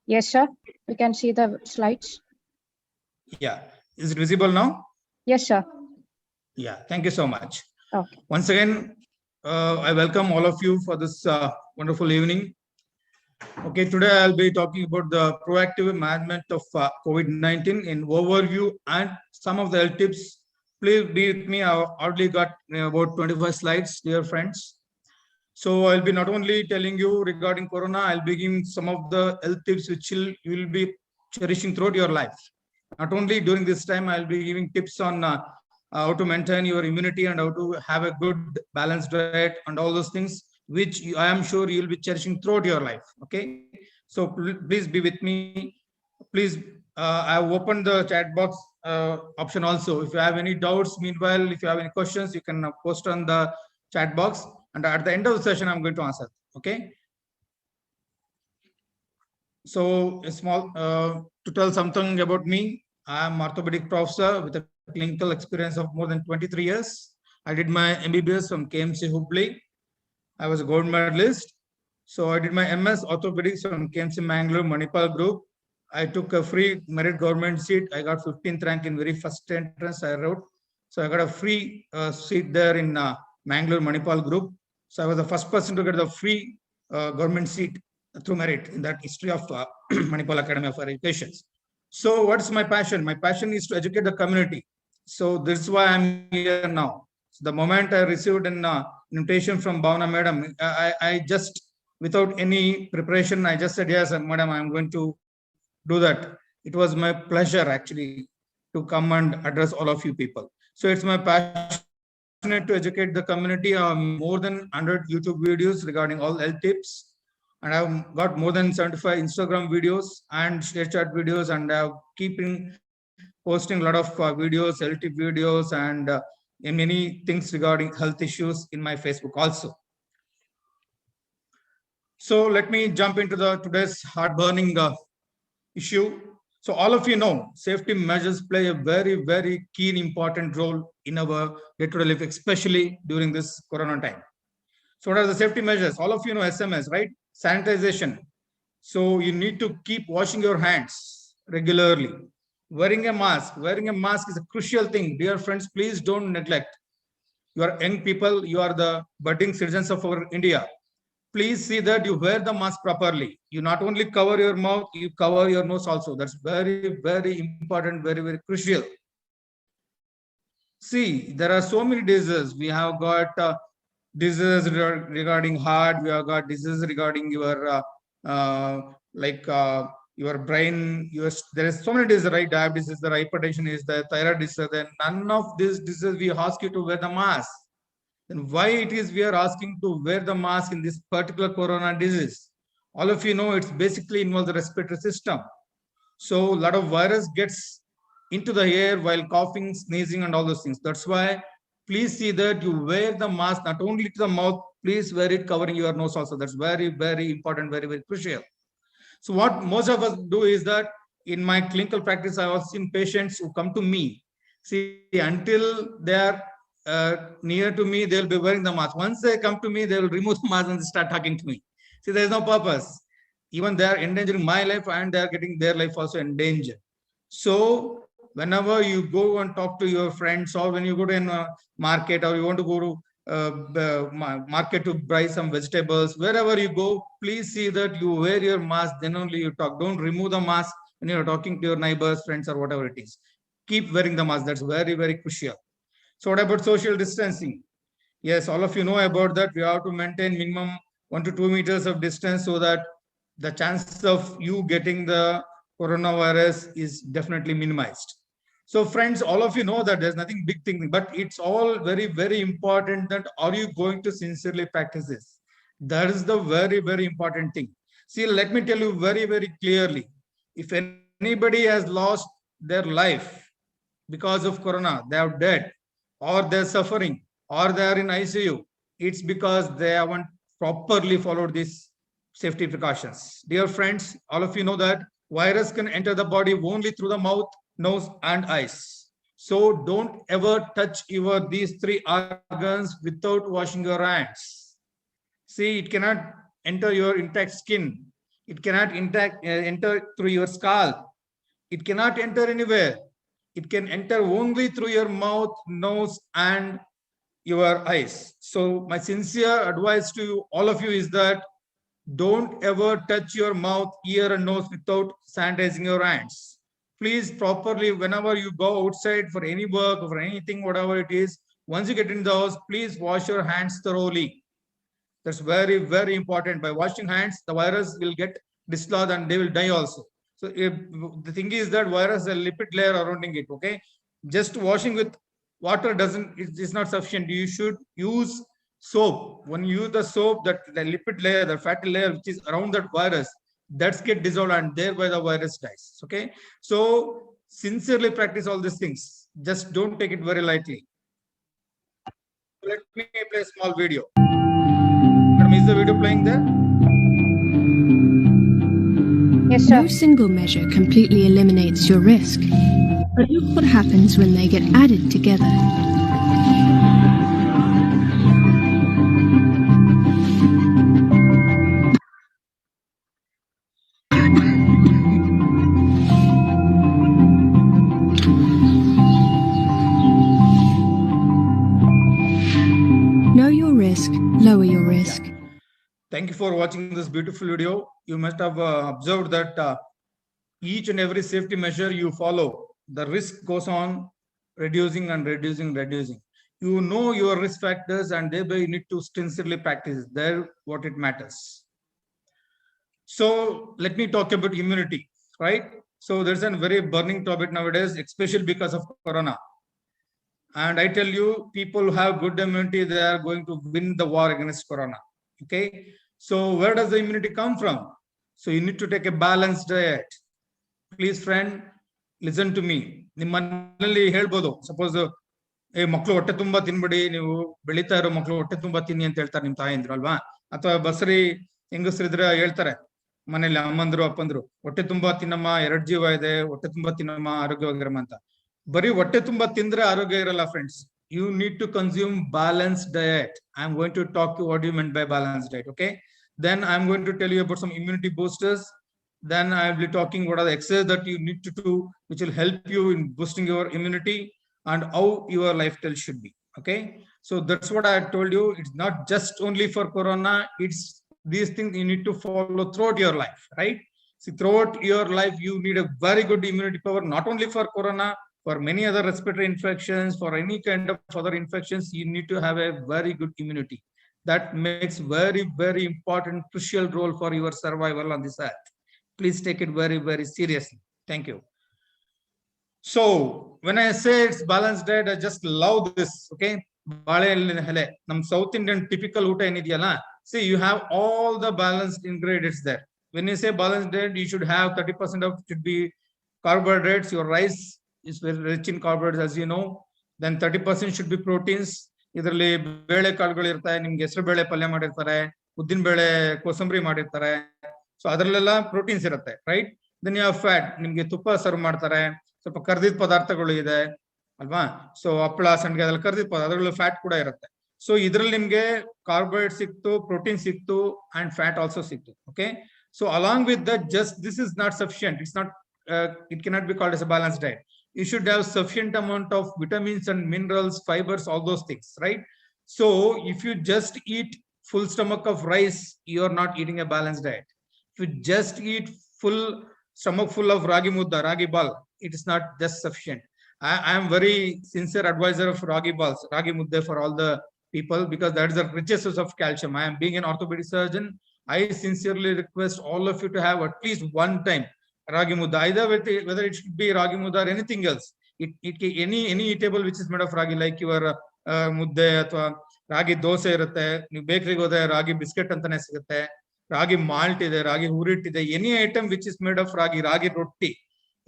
Yes, sir. We can see the slides. Yeah. Is it visible now? Yes, sir. Yeah. Thank you so much. Okay. Once again, I welcome all of you for this wonderful evening. Okay, today I'll be talking about the proactive management of COVID-19 in overview and some of the health tips. Please be with me. I've already got about 25 slides, dear friends. So I'll be not only telling you regarding Corona, I'll be giving some of the health tips which you will be cherishing throughout your life. Not only during this time, I'll be giving tips on how to maintain your immunity and how to have a good balanced diet and all those things, which I am sure you'll be cherishing throughout your life. Okay, so please be with me. Please, I've opened the chat box option also. If you have any doubts, meanwhile, if you have any questions, you can post on the chat box. And at the end of the session, I'm going to answer. Okay. So, a small to tell something about me. I'm orthopedic professor with a clinical experience of more than 23 years. I did my MBBS from KMC Hubli. I was a gold medalist. So I did my MS orthopedics from KMC Mangalore Manipal Group. I took a free merit government seat. I got 15th rank in very first entrance I wrote. So I got a free seat there in Mangalore Manipal Group. So I was the first person to get the free government seat through merit in that history of Manipal Academy of Education. So what's my passion? My passion is to educate the community. So this is why I'm here now. So the moment I received an invitation from Bhavana Madam, I just, without any preparation, I just said, yes, Madam, I'm going to do that. It was my pleasure actually to come and address all of you people. So it's my passion to educate the community. More than 100 YouTube videos regarding all health tips. And I've got more than 75 Instagram videos and ShareChat videos, and I've keeping posting a lot of videos, health tip videos, and many things regarding health issues in my Facebook also. So let me jump into the today's heart-burning issue. So all of you know, safety measures play a very, very keen, important role in our day-to-day life, especially during this Corona time. So what are the safety measures? All of you know SMS, right? Sanitization. So you need to keep washing your hands regularly. Wearing a mask is a crucial thing. Dear friends, please don't neglect. You are young people, you are the budding citizens of our India. Please see that you wear the mask properly. You not only cover your mouth, you cover your nose also. That's very, very important, very, very crucial. See, there are so many diseases. We have got diseases regarding heart. We have got diseases regarding your your brain. There is so many diseases, right? Diabetes is there, hypertension is there, thyroid is there. Then none of these diseases we ask you to wear the mask. Then why it is we are asking to wear the mask in this particular corona disease? All of you know it's basically involves the respiratory system. So a lot of virus gets into the air while coughing, sneezing, and all those things. That's why please see that you wear the mask not only to the mouth, please wear it covering your nose also. That's very, very important, very, very crucial. So what most of us do is that in my clinical practice, I have seen patients who come to me. See, until they are near to me, they'll be wearing the mask. Once they come to me, they will remove the mask and start talking to me. See, there is no purpose. Even they are endangering my life and they are getting their life also in danger. So whenever you go and talk to your friends, or when you go to a market, or you want to go to market to buy some vegetables, wherever you go, please see that you wear your mask, then only you talk. Don't remove the mask when you're talking to your neighbors, friends, or whatever it is. Keep wearing the mask. That's very, very crucial. So what about social distancing? Yes, all of you know about that. We have to maintain minimum 1 to 2 meters of distance so that the chances of you getting the coronavirus is definitely minimized. So friends, all of you know that there's nothing big thing, but it's all very, very important that are you going to sincerely practice this? That is the very, very important thing. See, let me tell you very, very clearly. If anybody has lost their life because of corona, they are dead, or they're suffering, or they are in ICU, it's because they haven't properly followed these safety precautions. Dear friends, all of you know that virus can enter the body only through the mouth, nose, and eyes. So don't ever touch these three organs without washing your hands. See, it cannot enter your intact skin. It cannot enter through your scalp. It cannot enter anywhere. It can enter only through your mouth, nose, and your eyes. So my sincere advice to you, all of you, is that don't ever touch your mouth, ear, and nose without sanitizing your hands. Please properly, whenever you go outside for any work or for anything, whatever it is, once you get in the house, please wash your hands thoroughly. That's very, very important. By washing hands, the virus will get dislodged and they will die also. So if, the thing is that virus has a lipid layer surrounding it. Okay, just washing with water is not sufficient. You should use soap. When you use the soap, that the lipid layer, the fatty layer which is around that virus, that's get dissolved and thereby the virus dies. Okay, so sincerely practice all these things. Just don't take it very lightly. Let me play a small video. Is the video playing there? Yes, sir. No single measure completely eliminates your risk. But look what happens when they get added together. Know your risk, lower your risk. Thank you for watching this beautiful video. You must have observed that each and every safety measure you follow, the risk goes on reducing and reducing. You know your risk factors and thereby you need to sincerely practice. There, what it matters. So let me talk about immunity, right? So there's a very burning topic nowadays, especially because of Corona. And I tell you, people who have good immunity, they are going to win the war against Corona. Okay, so where does the immunity come from? So you need to take a balanced diet. Please, friend, listen to me. ನಿಮ್ಮಲ್ಲಿ ಹೇಳ್ಬೋದು, suppose ಮಕ್ಕಳು ಹೊಟ್ಟೆ ತುಂಬಾ ತಿನ್ಬಿಡಿ, ನೀವು ಬೆಳೀತಾ ಇರೋ ಮಕ್ಕಳು ಹೊಟ್ಟೆ ತುಂಬಾ ತಿನ್ನಿ ಅಂತ ಹೇಳ್ತಾರೆ ನಿಮ್ ತಾಯಂದ್ರು ಅಲ್ವಾ, ಅಥವಾ ಬಸರಿ ಹೆಂಗಸರಿದ್ರೆ ಹೇಳ್ತಾರೆ ಮನೇಲಿ ಅಮ್ಮಂದ್ರು ಅಪ್ಪಂದ್ರು, ಹೊಟ್ಟೆ ತುಂಬಾ ತಿನ್ನಮ್ಮ, 2 ಜೀವ ಇದೆ, ಹೊಟ್ಟೆ ತುಂಬಾ ತಿನ್ನಮ್ಮ, ಆರೋಗ್ಯವಾಗಿರಮ್ಮ ಅಂತ. ಬರೀ ಹೊಟ್ಟೆ ತುಂಬಾ ತಿಂದ್ರೆ ಆರೋಗ್ಯ ಇರಲ್ಲ friends. You need to consume balanced diet. I'm going to talk to what you meant by balanced diet. Okay, then I'm going to tell you about some immunity boosters. Then I'll be talking what are the exercises that you need to do which will help you in boosting your immunity and how your lifestyle should be. Okay, so that's what I told you. It's not just only for Corona, it's these things you need to follow throughout your life, right? See, throughout your life you need a very good immunity power, not only for Corona, for many other respiratory infections, for any kind of other infections. You need to have a very good immunity. That makes very, very important, crucial role for your survival on this earth. Please take it very, very seriously. Thank you. So when I say it's balanced diet, I just love this. Okay, Nam South Indian typical uta enidiyalla. See, you have all the balanced ingredients there. When you say balanced diet, you should have 30% of should be carbohydrates. Your rice is very rich in carbohydrates, as you know. Then 30% should be proteins. ಇದರಲ್ಲಿ ಬೇಳೆ ಕಾಳುಗಳು ಇರ್ತಾರೆ, ನಿಮ್ಗೆ ಹೆಸರು ಬೇಳೆ ಪಲ್ಯ ಮಾಡಿರ್ತಾರೆ, ಉದ್ದಿನ ಬೇಳೆ ಕೋಸಂಬರಿ ಮಾಡಿರ್ತಾರೆ. ಸೊ ಅದರಲ್ಲೆಲ್ಲ ಪ್ರೋಟೀನ್ಸ್ ಇರುತ್ತೆ, right? Then you have fat, ನಿಮ್ಗೆ ತುಪ್ಪ ಸರ್ವ್ ಮಾಡ್ತಾರೆ, ಸ್ವಲ್ಪ ಕರ್ದಿದ ಪದಾರ್ಥಗಳು ಇದೆ ಅಲ್ವಾ? ಸೊ ಹಪ್ಪಳ, ಸಂಡಿಗೆ ಅದೆಲ್ಲ ಕರ್ದಿದ ಪದಾರ್ಥ, ಅದರಲ್ಲೂ ಫ್ಯಾಟ್ ಕೂಡ ಇರುತ್ತೆ. ಸೊ ಇದ್ರಲ್ಲಿ ನಿಮ್ಗೆ ಕಾರ್ಬೋಹೈಡ್ರೇಟ್ ಸಿಕ್ತು, ಪ್ರೋಟೀನ್ ಸಿಕ್ತು, ಅಂಡ್ ಫ್ಯಾಟ್ ಆಲ್ಸೋ ಸಿಕ್ತು. Okay, so along with that, just this is not sufficient. It's not, it cannot be called as a balanced diet. You should have sufficient amount of vitamins and minerals, fibers, all those things, right? So if you just eat full stomach of rice, you are not eating a balanced diet. If you just eat full stomach full of ragi mudda, ragi ball, it is not just sufficient. I am very sincere advisor of ragi balls, ragi mudda for all the people, because that is the richest source of calcium. I am being an orthopedic surgeon. I sincerely request all of you to have at least one time ragi mudda, either whether it should be ragi mudda or anything else. Any eatable which is made of ragi, like your mudde ಅಥವಾ ರಾಗಿ ದೋಸೆ ಇರುತ್ತೆ, ನೀವು ಬೇಕರಿಗೆ ಹೋದ್ರೆ ರಾಗಿ biscuit ಅಂತಾನೆ ಸಿಗುತ್ತೆ, ರಾಗಿ malt ಇದೆ, ರಾಗಿ ಹುರಿಟ್ ಇದೆ. Any item which is made of ragi, ragi roti,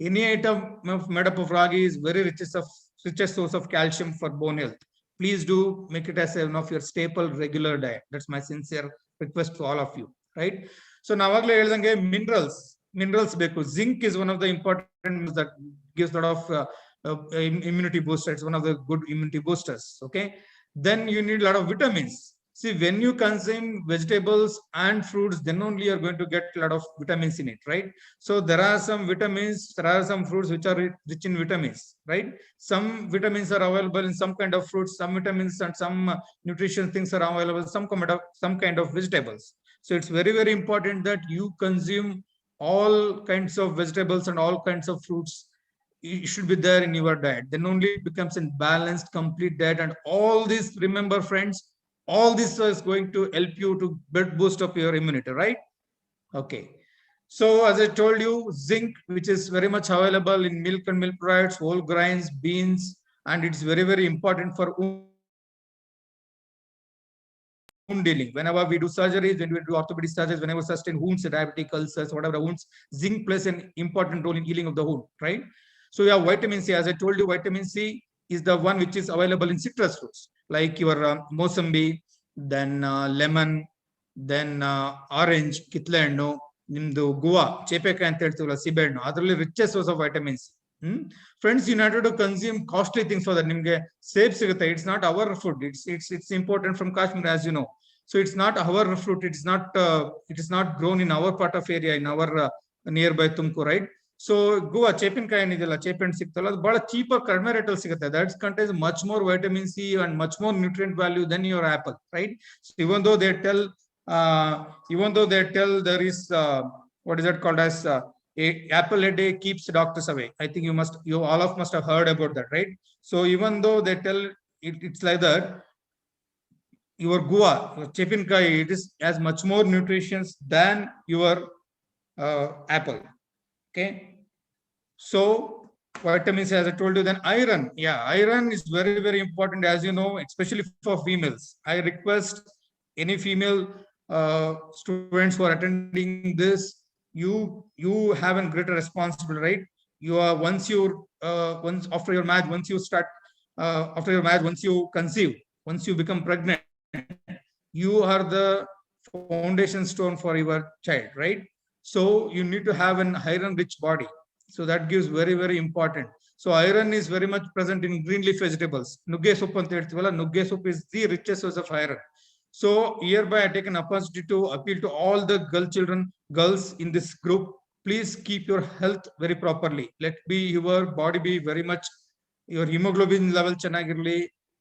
any item made up of ragi is very richest source of calcium for bone health. Please do make it as one of your staple regular diet. That's my sincere request to all of you, right? So ನಾವಾಗ್ಲೇ ಹೇಳ್ದಂಗೆ minerals ಬೇಕು. Zinc is one of the important that gives a lot of immunity booster. It's one of the good immunity boosters. Okay, then you need a lot of vitamins. See, when you consume vegetables and fruits, then only you're going to get a lot of vitamins in it, right? So there are some vitamins, there are some fruits which are rich in vitamins, right? Some vitamins are available in some kind of fruits, some vitamins and some nutrition things are available in some kind of vegetables. So it's very, very important that you consume all kinds of vegetables and all kinds of fruits. It should be there in your diet. Then only it becomes a balanced, complete diet. And all this, remember, friends, all this is going to help you to boost up your immunity, right? Okay. So as I told you, zinc, which is very much available in milk and milk products, whole grains, beans, and it's very, very important for wound dealing. Whenever we do surgeries, when we do orthopedic surgeries, whenever sustain wounds, diabetic ulcers, whatever wounds, zinc plays an important role in healing of the wound, right? So we have vitamin C. As I told you, vitamin C is the one which is available in citrus fruits, like your mosambi, then lemon, then orange, ಕಿತ್ಲೆ ಹಣ್ಣು, ನಿಮ್ದು ಗುವಾ, ಚೇಪೆಕಾಯಿ ಅಂತ ಹೇಳ್ತೀವಲ್ಲ, ಸೀಬೆ ಹಣ್ಣು, ಅದರಲ್ಲಿ richest source of vitamin C. Friends, you need to consume costly things for that. ನಿಮ್ಗೆ ಸೇಬ್ ಸಿಗುತ್ತೆ. It's not our food. It's important from Kashmir, as you know. So it's not our fruit. It is not grown in our part of area, in our nearby Tumkur, right? So Goa ಚೇಪಿನಕಾಯಿ ಏನಿದೆಯಲ್ಲ, ಚೇಪೆ ಹಣ್ಣು ಸಿಗ್ತಲ್ಲ, ಅದು ಬಹಳ cheaper, ಕಡಿಮೆ rate ಅಲ್ಲಿ ಸಿಗುತ್ತೆ. That contains much more vitamin C and much more nutrient value than your apple, right? So even though they tell there is what is that called as a apple a day keeps doctors away. I think you all of must have heard about that, right? So even though they tell it's like that, your guava, chepinkai, it is as much more nutritious than your apple. Okay. So vitamins, as I told you, then iron. Yeah, iron is very, very important, as you know, especially for females. I request any female students who are attending this, you have a greater responsibility, right? You are once after your marriage, once you conceive, once you become pregnant, you are the foundation stone for your child, right? So you need to have an iron rich body. So that gives very, very important. So iron is very much present in green leaf vegetables. Nugge soup anta heltivala, nugge soup is the richest source of iron. So hereby I take an opportunity to appeal to all the girls in this group. Please keep your health very properly. Let your body be very much, your hemoglobin level ಚೆನ್ನಾಗಿರಲಿ,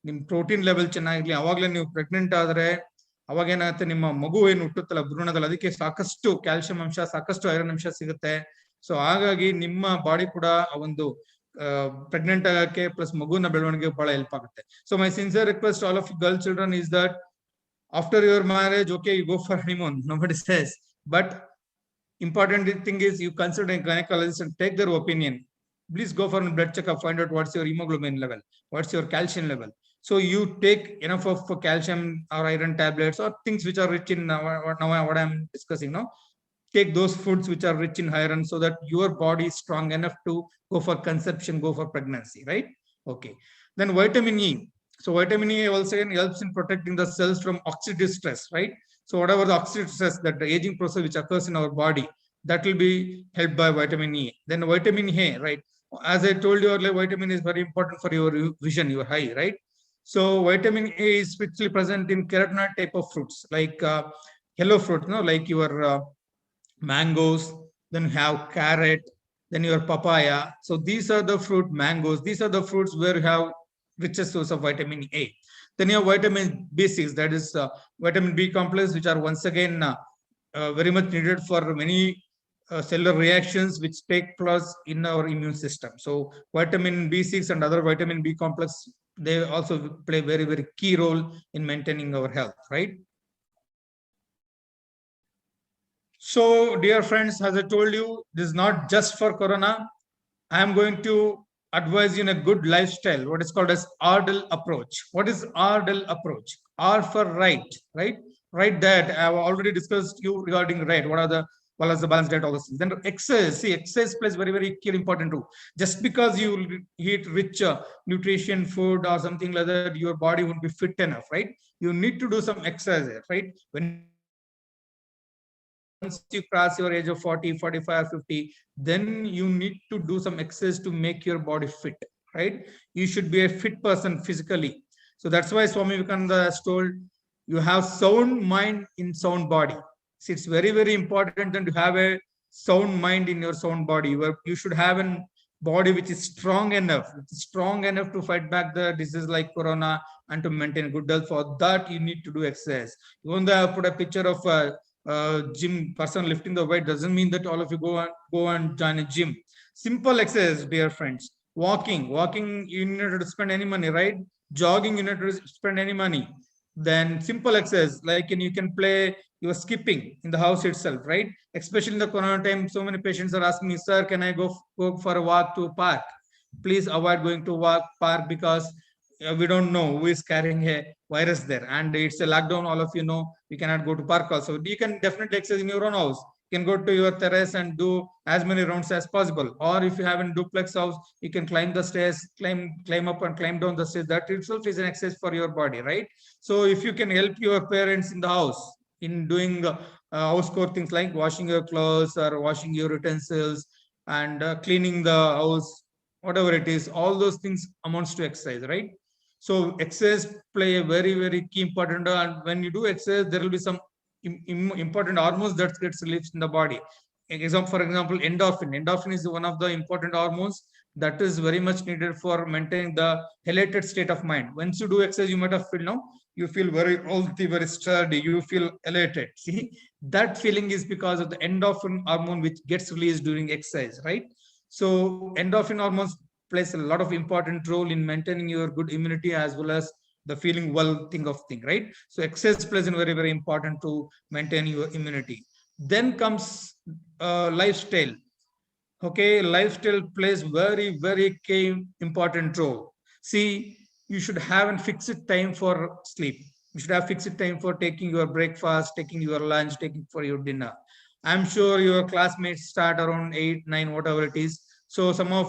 ನಿಮ್ಮ protein level ಚೆನ್ನಾಗಿರಲಿ. ಅವಾಗಲೇ ನೀವು pregnant ಆದ್ರೆ ಅವಾಗ ಏನಾಗುತ್ತೆ, ನಿಮ್ಮ ಮಗು ಏನು ಹುಟ್ಟುತ್ತಲ್ಲ ಭ್ರೂಣದಲ್ಲಿ, ಅದಕ್ಕೆ ಸಾಕಷ್ಟು ಕ್ಯಾಲ್ಸಿಯಂ ಅಂಶ, ಸಾಕಷ್ಟು ಐರನ್ ಅಂಶ ಸಿಗುತ್ತೆ. ಸೊ ಹಾಗಾಗಿ ನಿಮ್ಮ ಬಾಡಿ ಕೂಡ ಒಂದು ಪ್ರೆಗ್ನೆಂಟ್ ಆಗಕ್ಕೆ ಪ್ಲಸ್ ಮಗುವಿನ ಬೆಳವಣಿಗೆ ಬಹಳ ಹೆಲ್ಪ್ ಆಗುತ್ತೆ. So my sincere request all of girl children is that after your marriage, okay, you go for honeymoon, nobody says, but important thing is you consider a gynecologist and take their opinion. Please go for a blood checkup, find out what's your hemoglobin level, what's your calcium level. So you take enough of calcium or iron tablets or things which are rich in what I'm discussing now. Take those foods which are rich in iron so that your body is strong enough to go for conception, go for pregnancy, right? Okay. Then vitamin E. So vitamin E also helps in protecting the cells from oxidative stress, right? So whatever the oxidative stress, that the aging process which occurs in our body, that will be helped by vitamin E. Then vitamin A, right? As I told you earlier, vitamin is very important for your vision, your eye, right? So vitamin A is richly present in carotenoid type of fruits, like yellow fruit, like your mangoes, then you have carrot, then your papaya. So these are the fruit, mangoes. These are the fruits where you have richest source of vitamin A. Then you have vitamin B6, that is vitamin B complex, which are once again very much needed for many cellular reactions which take place in our immune system. So vitamin B6 and other vitamin B complex, they also play very, very key role in maintaining our health, right? So dear friends, as I told you, this is not just for corona. I am going to advise you in a good lifestyle, what is called as RDL approach. What is RDL approach? R for right? Right diet. I have already discussed you regarding right. What is the balanced diet, all those things. Then exercise. See, exercise plays very, very key important role. Just because you eat rich nutrition food or something like that, your body won't be fit enough, right? You need to do some exercise, right? Once you cross your age of 40, 45, 50, then you need to do some exercise to make your body fit, right? You should be a fit person physically. So that's why Swami Vivekananda has told, you have sound mind in sound body. So it's very, very important that you have a sound mind in your sound body. You should have a body which is strong enough to fight back the disease like corona and to maintain good health. For that, you need to do exercise. Even though I put a picture of a gym person lifting the weight, doesn't mean that all of you go and join a gym. Simple exercise, dear friends. Walking, you need to spend any money, right? Jogging, you need to spend any money. Then simple exercise, like you can play your skipping in the house itself, right? Especially in the corona time, so many patients are asking me, sir, can I go for a walk to a park? Please avoid going to park because we don't know who is carrying a virus there, and it's a lockdown. All of you know we cannot go to park also. You can definitely exercise in your own house. You can go to your terrace and do as many rounds as possible. Or if you have a duplex house, you can climb the stairs, climb up and climb down the stairs. That itself is an exercise for your body, right? So if you can help your parents in the house in doing house core things like washing your clothes or washing your utensils and cleaning the house, whatever it is, all those things amounts to exercise, right? So exercise play a very, very key important role. And when you do exercise, there will be some important hormones that gets released in the body. For example, endorphin. Endorphin is one of the important hormones that is very much needed for maintaining the elated state of mind. Once you do exercise, you might have feel now you feel very healthy, very sturdy, you feel elated. See, that feeling is because of the endorphin hormone which gets released during exercise, right? So endorphin hormones plays a lot of important role in maintaining your good immunity as well as the feeling well thing, right? So exercise plays a very, very important to maintain your immunity. Then comes lifestyle. Okay, lifestyle plays very, very key important role. See, you should have a fixed time for sleep. You should have fixed time for taking your breakfast, taking your lunch, taking for your dinner. I'm sure your classmates start around 8, 9, whatever it is. So some of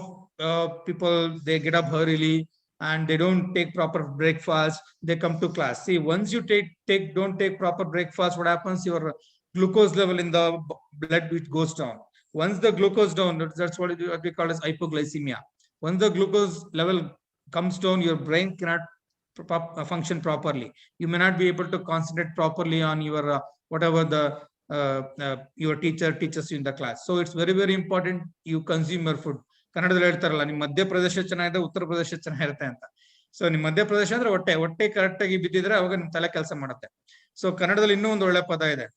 people, they get up early and they don't take proper breakfast. They come to class. See, once you don't take proper breakfast, what happens? Your glucose level in the blood which goes down. Once the glucose down, that's what we call as hypoglycemia. Once the glucose level comes down, your brain cannot function properly. You may not be able to concentrate properly on your whatever the your teacher teaches you in the class. So it's very, very important you consume your food. ಕನ್ನಡದಲ್ಲಿ ಹೇಳ್ತಾರಲ್ಲ, ನಿಮ್ಮ ಮಧ್ಯಪ್ರದೇಶ ಚೆನ್ನಾಗಿದೆ, ಉತ್ತರ ಪ್ರದೇಶ ಚೆನ್ನಾಗಿರುತ್ತೆ ಅಂತ. So ನಿಮ್ಮ ಮಧ್ಯಪ್ರದೇಶ ಅಂದ್ರೆ ಹೊಟ್ಟೆ correct ಆಗಿ ಬಿದ್ದಿದ್ರೆ ಅವಾಗ ನಿಮ್ ತಲೆ ಕೆಲಸ ಮಾಡುತ್ತೆ. ಸೊ ಕನ್ನಡದಲ್ಲಿ ಇನ್ನೂ ಒಂದು ಒಳ್ಳೆ ಪದ ಇದೆ,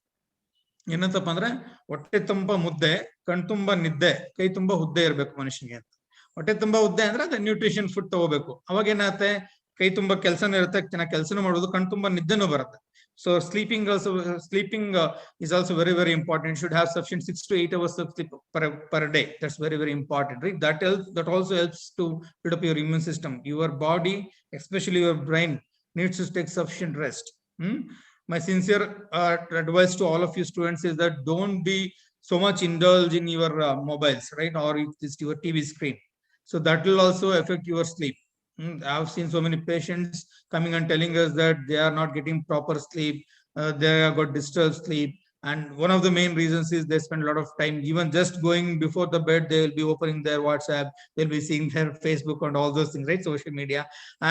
ಏನಂತಪ್ಪ ಅಂದ್ರೆ ಹೊಟ್ಟೆ ತುಂಬ ಮುದ್ದೆ, ಕಣ್ ತುಂಬ ನಿದ್ದೆ, ಕೈ ತುಂಬ ಹುದ್ದೆ ಇರ್ಬೇಕು ಮನುಷ್ಯನಿಗೆ ಅಂತ. ಹೊಟ್ಟೆ ತುಂಬಾ ಹುದ್ದೆ ಅಂದ್ರೆ ಅದೇ ನ್ಯೂಟ್ರಿಷನ್ ಫುಡ್ ತಗೋಬೇಕು. ಅವಾಗ ಏನಾಗುತ್ತೆ, ಕೈ ತುಂಬಾ ಕೆಲಸನೂ ಇರುತ್ತೆ, ಚೆನ್ನಾಗಿ ಕೆಲಸನೂ ಮಾಡೋದು, ಕಣ್ ತುಂಬಾ ನಿದ್ದೆನೂ ಬರುತ್ತೆ. So sleeping is also very, very important. You should have sufficient 6 to 8 hours of sleep per day. That's very, very important, right? That also helps to build up your immune system. Your body, especially your brain, needs to take sufficient rest. My sincere advice to all of you students is that don't be so much indulged in your mobiles, right? Or just your TV screen. So that will also affect your sleep. I've seen so many patients coming and telling us that they are not getting proper sleep. They have got disturbed sleep. And one of the main reasons is they spend a lot of time, even just going before the bed, they will be opening their WhatsApp, they'll be seeing their Facebook and all those things, right? Social media.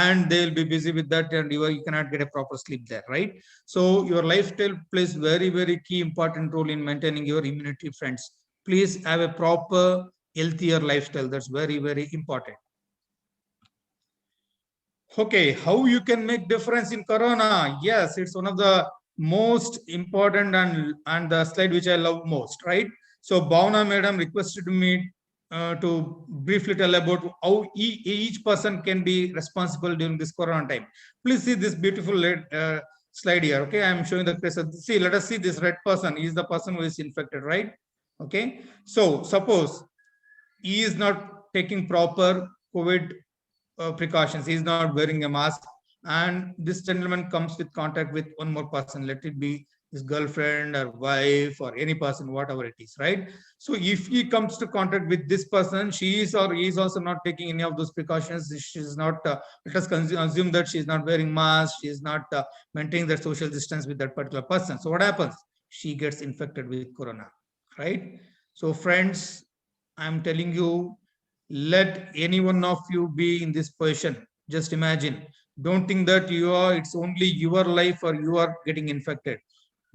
And they'll be busy with that and you cannot get a proper sleep there, right? So your lifestyle plays very, very key important role in maintaining your immunity, friends. Please have a proper, healthier lifestyle. That's very, very important. Okay, how you can make difference in corona? Yes, it's one of the most important and the slide which I love most, right? So Bhavna madam requested me to briefly tell about how each person can be responsible during this corona time. Please see this beautiful slide here. Okay, I'm showing the case. See, let us see this red person. He is the person who is infected, right? Okay, so suppose he is not taking proper COVID precautions. He is not wearing a mask, and this gentleman comes with contact with one more person, let it be his girlfriend or wife or any person, whatever it is, right? So if he comes to contact with this person, she is or he is also not taking any of those precautions. She is not let us assume that she is not wearing mask, she is not maintaining that social distance with that particular person. So what happens? She gets infected with corona, right? So friends, I'm telling you, let any one of you be in this position. Just imagine Don't think that it's only your life or you are getting infected.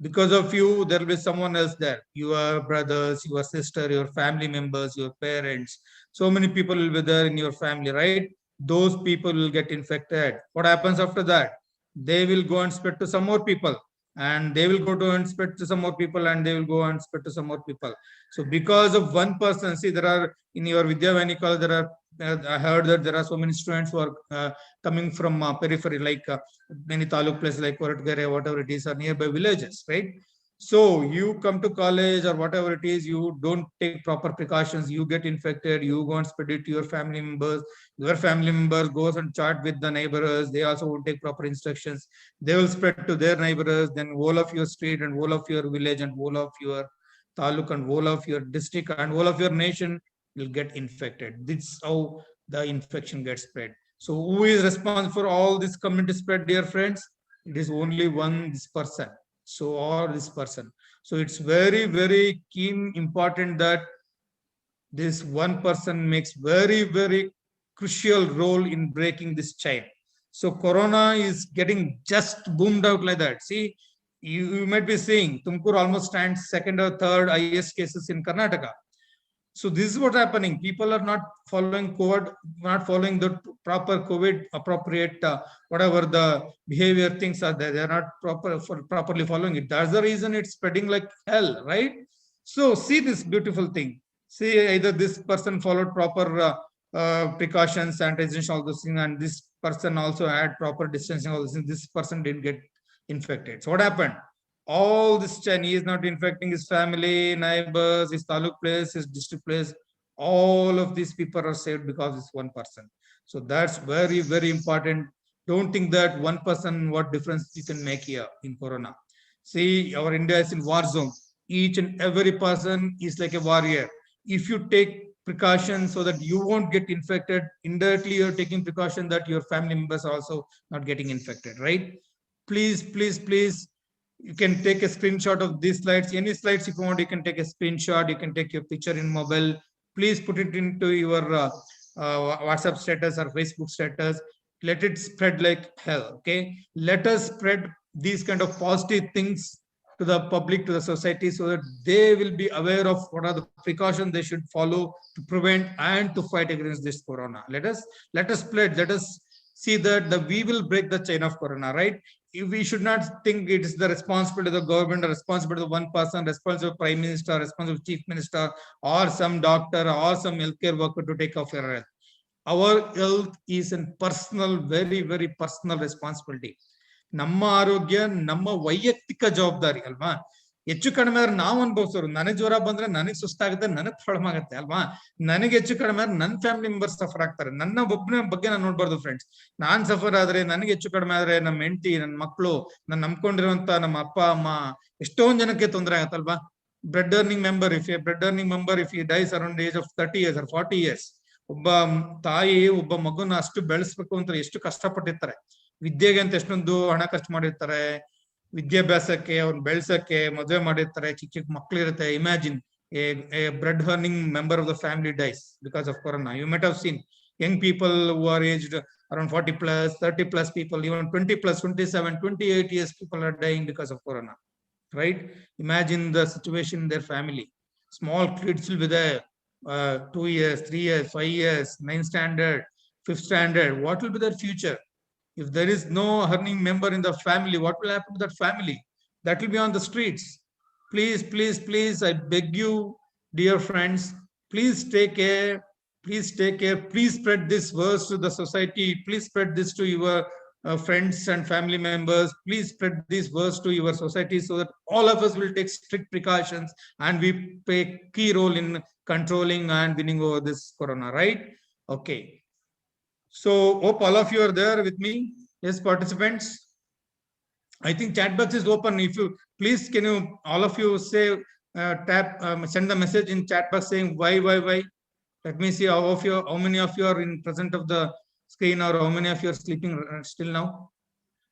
Because of you, there will be someone else there. Your brothers, your sister, your family members, your parents. So many people will be there in your family, right? Those people will get infected. What happens after that? They will go and spread to some more people. And they will go to and spread to some more people, and they will go and spread to some more people. So because of one person, see, there are in your Vidya Vani college, there are I heard that there are so many students who are coming from periphery, like many taluk places like Koratgare, whatever it is, or nearby villages, right? So you come to college or whatever it is, you don't take proper precautions, you get infected, you go and spread it to your family members. Your family member goes and chat with the neighbors. They also won't take proper instructions. They will spread to their neighbors, then whole of your street and whole of your village and whole of your taluk and whole of your district and whole of your nation will get infected. This is how the infection gets spread. So who is responsible for all this community spread, dear friends? It is only this person. So or this person. So it's very, very keen important that this one person makes very, very crucial role in breaking this chain. So corona is getting just boomed out like that. See, you might be seeing Tumkur almost stands second or third highest cases in Karnataka. So this is what's happening. People are not following COVID, not following the proper COVID appropriate, whatever the behavior things are there. They're not properly following it. That's the reason it's spreading like hell, right? So see this beautiful thing. See, either this person followed proper precautions, sanitization, all those things, and this person also had proper distancing, all those things. This person didn't get infected. So what happened? All this Chinese not infecting his family, neighbors, his taluk place, his district place. All of these people are saved because it's one person. So that's very, very important. Don't think that one person, what difference you can make here in corona. See, our India is in war zone. Each and every person is like a warrior. If you take precautions so that you won't get infected, indirectly you're taking precaution that your family members are also not getting infected, right? Please, please, please, you can take a screenshot of these slides. Any slides if you want, you can take a screenshot. You can take your picture in mobile. Please put it into your WhatsApp status or Facebook status. Let it spread like hell. Okay. Let us spread these kind of positive things to the public, to the society, so that they will be aware of what are the precautions they should follow to prevent and to fight against this corona. Let us spread. Let us see that we will break the chain of corona, right? We should not think it is the responsibility of the government, or responsibility of one person, responsible prime minister, responsible chief minister, or some doctor, or some healthcare worker to take off your health. Our health is a personal, very, very personal responsibility. ನಮ್ಮ ಆರೋಗ್ಯ ನಮ್ಮ ವೈಯಕ್ತಿಕ ಜವಾಬ್ದಾರಿ ಅಲ್ವಾ. ಹೆಚ್ಚು ಕಡಿಮೆ ಆದ್ರೆ ನಾವು ಅನುಭವಿಸೋರು. ನನಗೆ ಜ್ವರ ಬಂದ್ರೆ ನನಗೆ ಸುಸ್ತಾಗುತ್ತೆ, ನನಗೆ ಪ್ರಾಬ್ಲಮ್ ಆಗುತ್ತೆ ಅಲ್ವಾ. ನನಗೆ ಹೆಚ್ಚು ಕಡಿಮೆ ಆದ್ರೆ ನನ್ನ ಫ್ಯಾಮಿಲಿ ಮೆಂಬರ್ಸ್ ಸಫರ್ ಆಗ್ತಾರೆ. ನನ್ನ ಒಬ್ಬನ ಬಗ್ಗೆ ನಾನು ನೋಡ್ಬಾರ್ದು ಫ್ರೆಂಡ್ಸ್. ನಾನ್ ಸಫರ್ ಆದ್ರೆ, ನನಗೆ ಹೆಚ್ಚು ಕಡಿಮೆ ಆದ್ರೆ ನಮ್ಮ ಹೆಂಡತಿ, ನನ್ನ ಮಕ್ಕಳು, ನಾನು ನಂಬ್ಕೊಂಡಿರುವಂತ ನಮ್ಮ ಅಪ್ಪ ಅಮ್ಮ, ಎಷ್ಟೊಂದ್ ಜನಕ್ಕೆ ತೊಂದರೆ ಆಗತ್ತಲ್ವಾ. Bread earning member, if he dies around the age of 30 years or 40 years, ಒಬ್ಬ ತಾಯಿ ಒಬ್ಬ ಮಗುನ ಅಷ್ಟು ಬೆಳೆಸ್ಬೇಕು ಅಂತ ಎಷ್ಟು ಕಷ್ಟಪಟ್ಟಿರ್ತಾರೆ. ವಿದ್ಯೆಗೆ ಅಂತ ಎಷ್ಟೊಂದು ಹಣ ಖರ್ಚು ಮಾಡಿರ್ತಾರೆ, ವಿದ್ಯಾಭ್ಯಾಸಕ್ಕೆ, ಅವ್ರನ್ನ ಬೆಳೆಸಕ್ಕೆ, ಮದುವೆ ಮಾಡಿರ್ತಾರೆ, ಚಿಕ್ಕ ಚಿಕ್ಕ ಮಕ್ಳು ಇರುತ್ತೆ. Imagine a bread earning member of the family dies because of corona. You might have seen young people who are aged around 40 plus, 30 plus people, even 20 plus, 27, 28 years people are dying because of corona, right? Imagine the situation in their family. Small kids will be there, 2 years, 3 years, 5 years, 9th standard, 5th standard. What will be their future? If there is no earning member in the family, what will happen to that family? That will be on the streets. Please, please, please, I beg you, dear friends, please take care. Please take care. Please spread this verse to the society. Please spread this to your friends and family members. Please spread this verse to your society so that all of us will take strict precautions and we play key role in controlling and winning over this corona, right? Okay. So hope all of you are there with me. Yes, participants. I think chat box is open. If you please, can you all of you say send the message in chat box saying why. Let me see how many of you are in present of the screen, or how many of you are sleeping still now.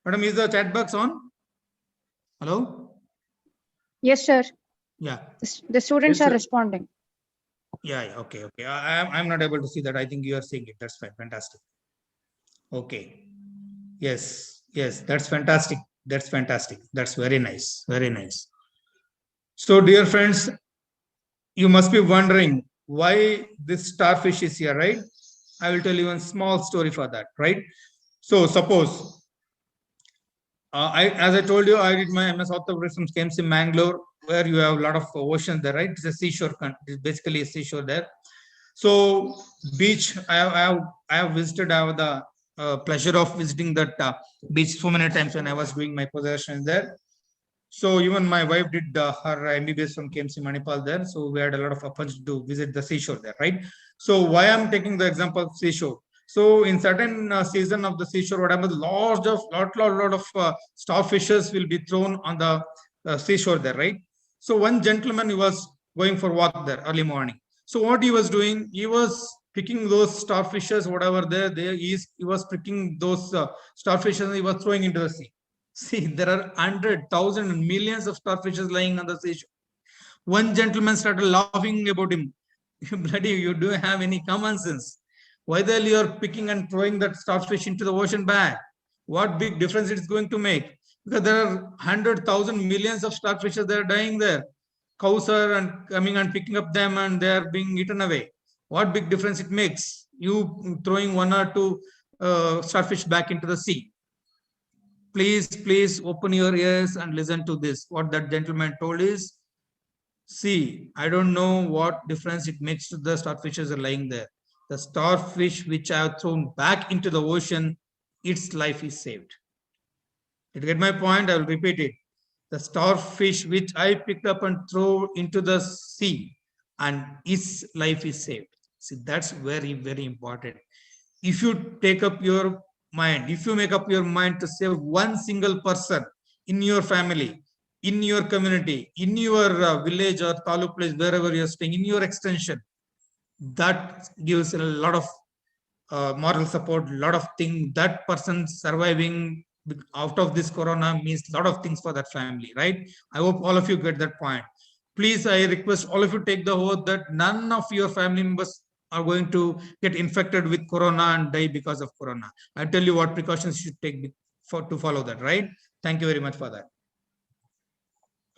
Madam, is the chat box on? Hello? Yes, sir. Yeah. The students Yes, are sir. responding. Yeah, okay. I'm not able to see that. I think you are seeing it. That's fine. Fantastic. Okay. Yes, yes, that's fantastic. That's fantastic. That's very nice. Very nice. So, dear friends, you must be wondering why this starfish is here, right? I will tell you one small story for that, right? So, suppose as I told you, I did my MS Orthography camps in Mangalore, where you have a lot of ocean there, right? It's a seashore country. It's basically a seashore there. So, beach, I have visited. I have the pleasure of visiting that beach so many times when I was doing my possessions there. So even my wife did her MBBS from KMC Manipal there. So we had a lot of opportunity to visit the seashore there, right? So why I'm taking the example of seashore? So in certain season of the seashore, what happens? Lot of starfishes will be thrown on the seashore there, right? So one gentleman, he was going for walk there early morning. So what he was doing, he was picking those starfishes, whatever there he was picking those starfishes, he was throwing into the sea. See, there are 100,000 and millions of starfishes lying on the seashore. One gentleman started laughing about him. Bloody, you don't have any common sense. Why the hell you are picking and throwing that starfish into the ocean back? What big difference it's going to make? Because there are 100,000 millions of starfishes that are dying there. Cows are and coming and picking up them and they are being eaten away. What big difference it makes? You throwing one or two starfish back into the sea. Please open your ears and listen to this. What that gentleman told is, see, I don't know what difference it makes to the starfishes are lying there. The starfish which I have thrown back into the ocean, its life is saved. Did you get my point? I will repeat it. The starfish which I picked up and throw into the sea, and its life is saved. See, that's very, very important. If you take up your mind, if you make up your mind to save one single person in your family, in your community, in your village or taluk place, wherever you're staying, in your extension, that gives a lot of moral support, a lot of things. That person surviving out of this corona means a lot of things for that family, right? I hope all of you get that point. Please, I request all of you take the oath that none of your family members are going to get infected with corona and die because of corona. I tell you what precautions you should take to follow that, right? Thank you very much for that.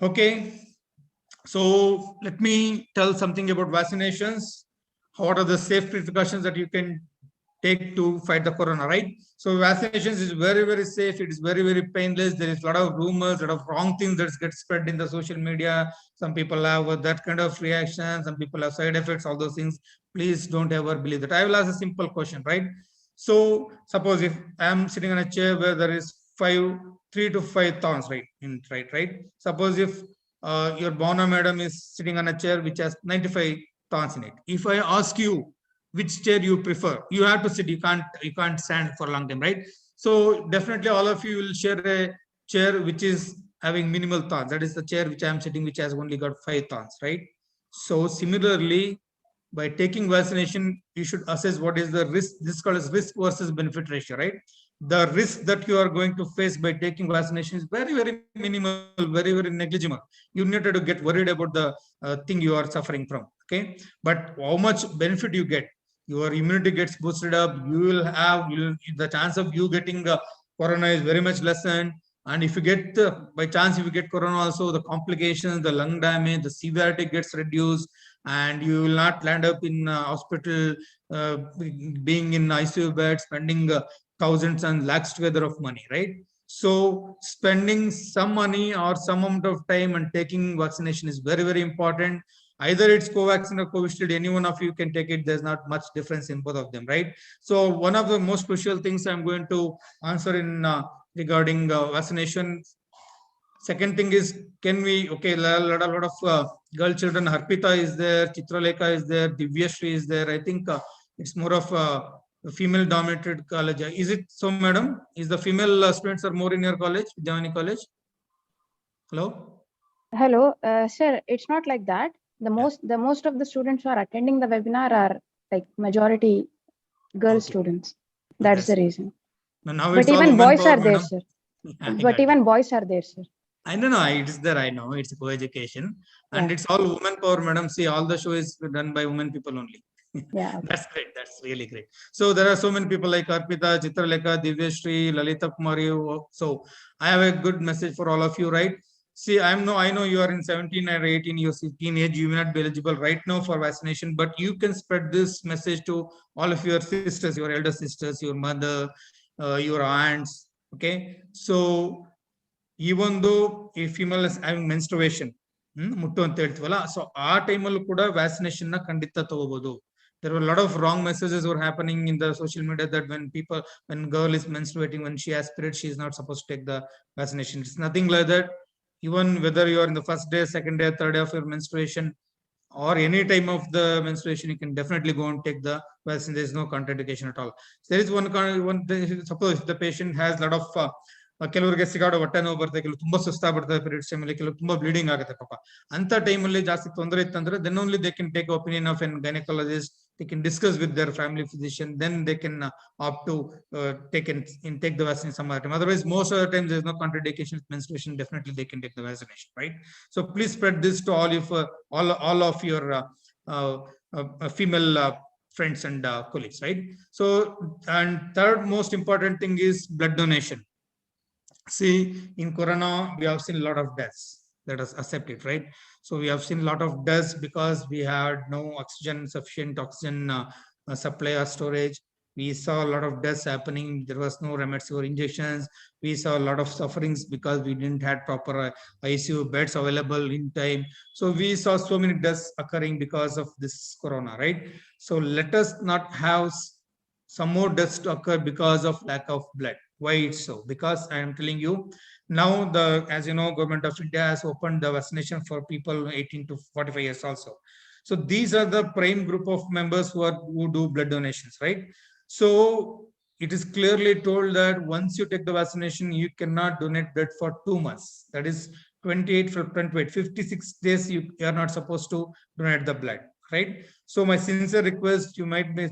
Okay, so let me tell something about vaccinations. What are the safety precautions that you can take to fight the corona, right? So vaccinations is very, very safe. It is very, very painless. There is a lot of rumors, a lot of wrong things that get spread in the social media. Some people have that kind of reaction. Some people have side effects, all those things. Please don't ever believe that. I will ask a simple question, right? So suppose if I am sitting on a chair where there is 3 to 5 thorns, right? Suppose if your Bona madam is sitting on a chair which has 95 thorns in it. If I ask you which chair you prefer, you have to sit. You can't stand for a long time, right? So definitely all of you will share a chair which is having minimal thorns. That is the chair which I am sitting, which has only got 5 thorns, right? So similarly, by taking vaccination, you should assess what is the risk. This is called as risk versus benefit ratio, right? The risk that you are going to face by taking vaccination is very, very minimal, very, very negligible. You need to get worried about the thing you are suffering from, okay? But how much benefit you get? Your immunity gets boosted up. You will have the chance of you getting corona is very much lessened. And if you get by chance, if you get corona also, the complications, the lung damage, the severity gets reduced, and you will not land up in hospital, being in ICU bed, spending thousands and lakhs together of money, right? So spending some money or some amount of time and taking vaccination is very, very important. Either it's Covaxin or Covishield, any one of you can take it. There's not much difference in both of them, right? So one of the most crucial things I'm going to answer in regarding vaccination. Second thing is, can we, okay, a lot of girl children, Harpita is there, Chitralekha is there, Divyashri is there. I think it's more of a female dominated college. Is it so, madam? Is the female students are more in your college, Vidyavani College? Hello? Hello, sir, it's not like that. The most of the students who are attending the webinar are like majority girl students. That's the reason. Now but even boys are there, sir. But even boys are there, sir. I don't know. It is there. I know it's co-education, and it's all women power, madam. See, all the show is done by women people only. Yeah. Okay. That's great. That's really great. So there are so many people like Arpita, Chitralekha, Divyashri, Lalita Kumari. So I have a good message for all of you, right? See, I know you are in 17 or 18 years, teenage, you may not be eligible right now for vaccination, but you can spread this message to all of your sisters, your elder sisters, your mother, your aunts. Okay. So even though a female is having menstruation, ಮುಟ್ಟು ಅಂತ ಹೇಳ್ತೀವಲ್ಲ, so ಆ ಟೈಮಲ್ಲೂ ಕೂಡ vaccination ನ ಖಂಡಿತ ತಗೋಬಹುದು. There were a lot of wrong messages were happening in the social media that when girl is menstruating, when she has period, she is not supposed to take the vaccination. It's nothing like that. Even whether you are in the first day, second day, third day of your menstruation, or any time of the menstruation, you can definitely go and take the vaccine. There is no contraindication at all. So there is one suppose if the patient has a lot of ಕೆಲವರಿಗೆ ಸಿಗಾಡೋ ಹೊಟ್ಟೆ ನೋವು ಬರ್ತದೆ, ಕೆಲವು ತುಂಬಾ ಸುಸ್ತಾಗ್ಬಿಡ್ತದೆ periods ಟೈಮಲ್ಲಿ, ಕೆಲವು ತುಂಬಾ bleeding ಆಗುತ್ತೆ ಪಾಪ. ಅಂತ ಟೈಮಲ್ಲಿ ಜಾಸ್ತಿ ತೊಂದರೆ ಇತ್ತಂದ್ರೆ then only they can take opinion of an gynecologist. They can discuss with their family physician. Then they can opt to take the vaccine some other time. Otherwise, most of the time there is no contraindication with menstruation. Definitely they can take the vaccination, right? So please spread this to all of your female friends and colleagues, right? So, and third most important thing is blood donation. See, in Corona, we have seen a lot of deaths. Let us accept it, right? So we have seen a lot of deaths because we had no sufficient oxygen supply or storage. We saw a lot of deaths happening. There was no remdesivir injections. We saw a lot of sufferings because we didn't have proper ICU beds available in time. So we saw so many deaths occurring because of this Corona, right? So let us not have some more deaths to occur because of lack of blood. Why it's so? Because I am telling you now, as you know, Government of India has opened the vaccination for people 18 to 45 years also. So these are the prime group of members who do blood donations, right? So it is clearly told that once you take the vaccination, you cannot donate blood for 2 months. That is 56 days you are not supposed to donate the blood, right? So my sincere request,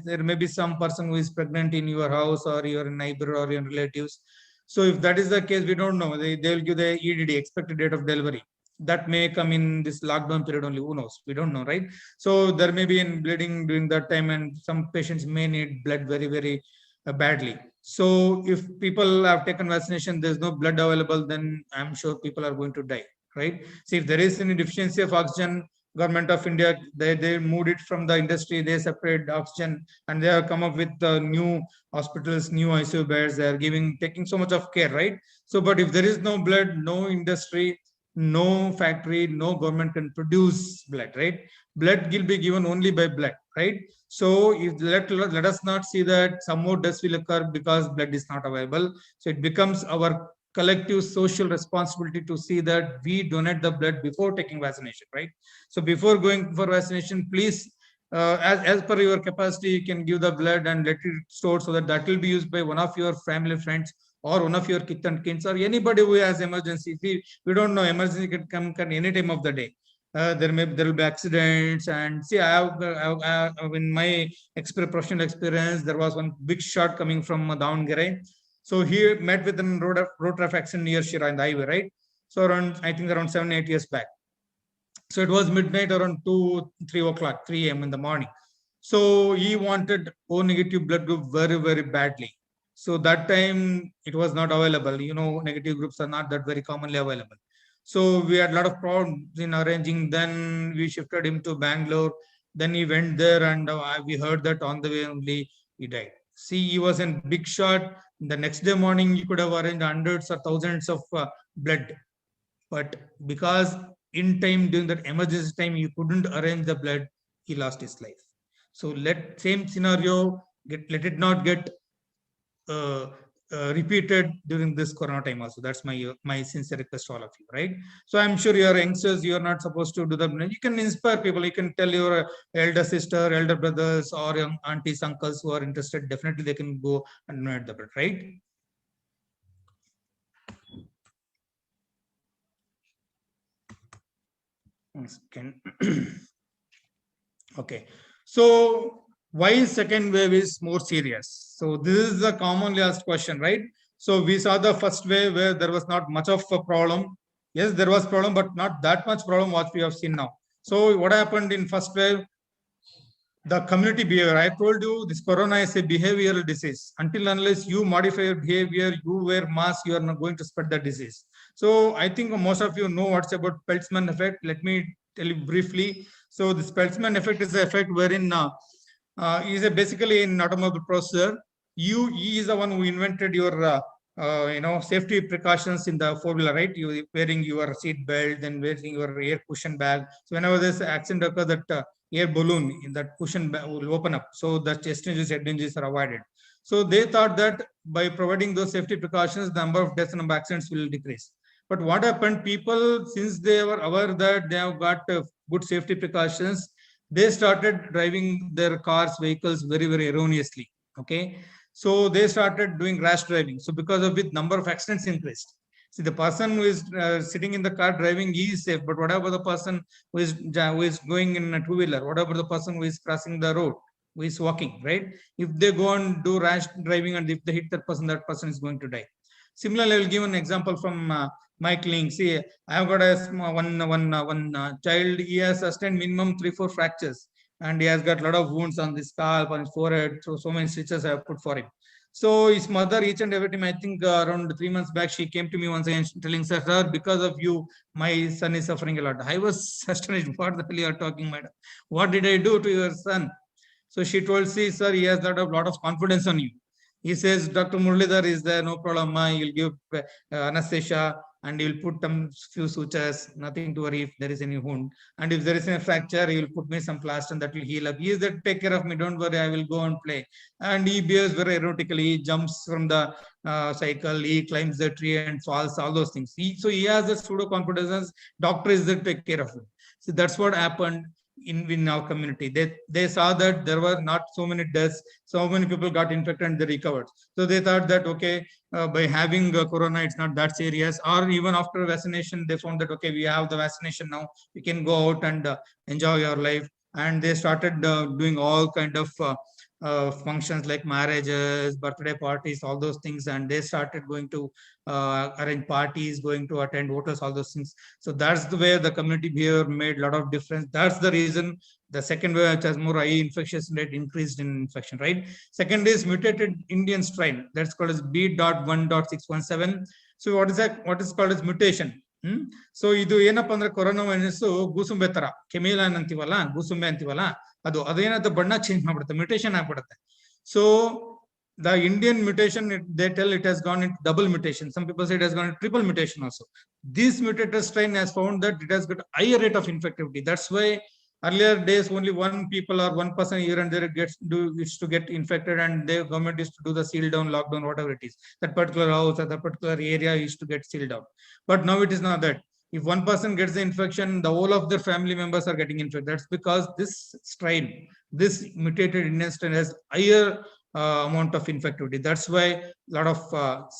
there may be some person who is pregnant in your house or your neighbor or your relatives. So if that is the case, we don't know. They will give the EDD, expected date of delivery. That may come in this lockdown period only. Who knows? We don't know, right? So there may be in bleeding during that time, and some patients may need blood very, very badly. So if people have taken vaccination, there's no blood available, then I'm sure people are going to die, right? So if there is any deficiency of oxygen, Government of India, they moved it from the industry, they separate oxygen, and they have come up with new hospitals, new ICU beds. They are taking so much of care, right? So, but if there is no blood, no industry, no factory, no government can produce blood, right? Blood will be given only by blood, right? So if let us not see that some more deaths will occur because blood is not available. So it becomes our collective social responsibility to see that we donate the blood before taking vaccination, right? So before going for vaccination, please, as per your capacity, you can give the blood and let it stored so that will be used by one of your family friends or one of your kith and kins or anybody who has emergency. We don't know, emergency can come any time of the day. There will be accidents, and see, I have in my professional experience, there was one big shot coming from Davangere. So he met with a road traffic accident near Shira in the highway, right? So I think around 7-8 years back. So it was midnight, around 3 a.m. in the morning. So he wanted O negative blood group very, very badly. So that time it was not available. You know, negative groups are not that very commonly available. So we had a lot of problems in arranging. Then we shifted him to Bangalore. Then he went there, and we heard that on the way only he died. See, he was in big shot. The next day morning, you could have arranged hundreds or thousands of blood. But because in time, during that emergency time, you couldn't arrange the blood, he lost his life. So same scenario, let it not get repeated during this Corona time also. That's my sincere request to all of you, right? So I'm sure you are youngsters, you are not supposed to do the blood. You can inspire people. You can tell your elder sister, elder brothers, or young aunties, uncles who are interested. Definitely they can go and donate the blood, right? Okay, so why second wave is more serious? So this is a commonly asked question, right? So we saw the first wave where there was not much of a problem. Yes, there was problem, but not that much problem what we have seen now. So what happened in first wave? the community behavior. I told you this corona is a behavioral disease. Until unless you modify your behavior, you wear mask, you are not going to spread the disease. So I think most of you know what's about Peltzman effect. Let me tell you briefly. So this Peltzman effect is the effect wherein is basically an automobile processor. He is the one who invented your safety precautions in the four-wheeler, right? You wearing your seat belt, then wearing your air cushion bag. So whenever there's an accident occurs, that air balloon in that cushion will open up. So the chest injuries, head injuries are avoided. So they thought that by providing those safety precautions, the number of deaths and accidents will decrease. But what happened? People, since they were aware that they have got good safety precautions, they started driving their cars, vehicles very, very erroneously. Okay. So they started doing rash driving. So because of it, number of accidents increased. See, the person who is sitting in the car driving, he is safe. But whatever the person who is going in a two-wheeler, whatever the person who is crossing the road, who is walking, right? If they go and do rash driving and if they hit that person is going to die. Similarly, I will give an example from my clinic. See, I have got a one child. He has sustained minimum 3-4 fractures, and he has got a lot of wounds on the scalp, on his forehead. So many stitches I have put for him. So his mother, each and every time, I think around 3 months back, she came to me once and telling, sir, because of you, my son is suffering a lot. I was astonished. What the hell you are talking, madam? What did I do to your son? So she told, see, sir, he has got a lot of confidence on you. He says, Dr. Muralidhar is there, no problem, ma. You'll give anesthesia and you'll put some few sutures, nothing to worry if there is any wound. And if there is a fracture, you'll put me some plaster and that will heal up. He is there, take care of me, don't worry, I will go and play. And he behaves very erotically. He jumps from the cycle, he climbs the tree and falls, all those things. So he has a pseudo confidence. Doctor is there to take care of him. So that's what happened in our community. They saw that there were not so many deaths, so many people got infected and they recovered. So they thought that, okay, by having corona, it's not that serious. Or even after vaccination, they found that, okay, we have the vaccination now, we can go out and enjoy your life. And they started doing all kind of functions like marriages, birthday parties, all those things. And they started going to arrange parties, going to attend voters, all those things. So that's the way the community behavior made a lot of difference. That's the reason the second wave, which has more high infectious rate, increased in infection, right? Second is mutated Indian strain. That's called as B.1.617. So what is that? What is called as mutation? So ಇದು ಏನಪ್ಪ ಅಂದ್ರೆ corona virus ಗೂಸುಂಬೆ ತರ ಕೆಮಿಲಾನ್ ಅಂತೀವಲ್ಲ, ಗೂಸುಂಬೆ ಅಂತೀವಲ್ಲ, ಅದೇನಾದ ಬಣ್ಣ change ಮಾಡ್ಬಿಡುತ್ತೆ, mutation ಆಗ್ಬಿಡುತ್ತೆ. So the Indian mutation, they tell it has gone into double mutation. Some people say it has gone into triple mutation also. This mutated strain has found that it has got higher rate of infectivity. That's why earlier days only one people or one person here and there used to get infected, and the government used to do the seal down, lockdown, whatever it is. That particular house or that particular area used to get sealed down. But now it is not that. If one person gets the infection, the whole of their family members are getting infected. That's because this strain, this mutated Indian strain, has higher amount of infectivity. That's why a lot of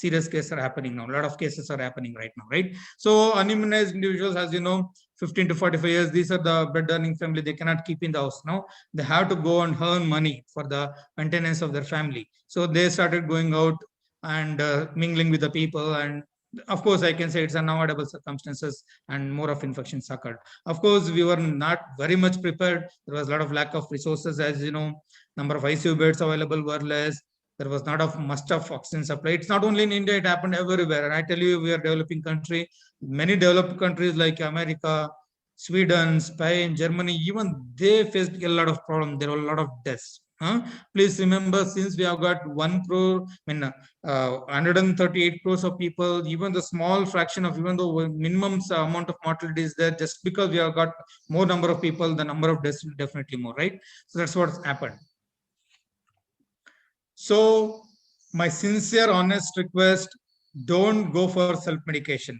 serious cases are happening now. A lot of cases are happening right now, right? So unimmunized individuals, as you know, 15 to 45 years, these are the bed earning family. They cannot keep in the house now. They have to go and earn money for the maintenance of their family. So they started going out and mingling with the people. And of course, I can say it's unavoidable circumstances and more of infections occurred. Of course, we were not very much prepared. There was a lot of lack of resources, as you know, number of ICU beds available were less. There was not much of oxygen supply. It's not only in India, it happened everywhere. And I tell you, we are a developing country. Many developed countries like America, Sweden, Spain, Germany, even they faced a lot of problems. There were a lot of deaths. Please remember, since we have got 1 crore, 138 crores of people, even the small fraction of, even though minimum amount of mortality is there, just because we have got more number of people, the number of deaths will definitely more, right? So that's what's happened. So my sincere, honest request, don't go for self-medication.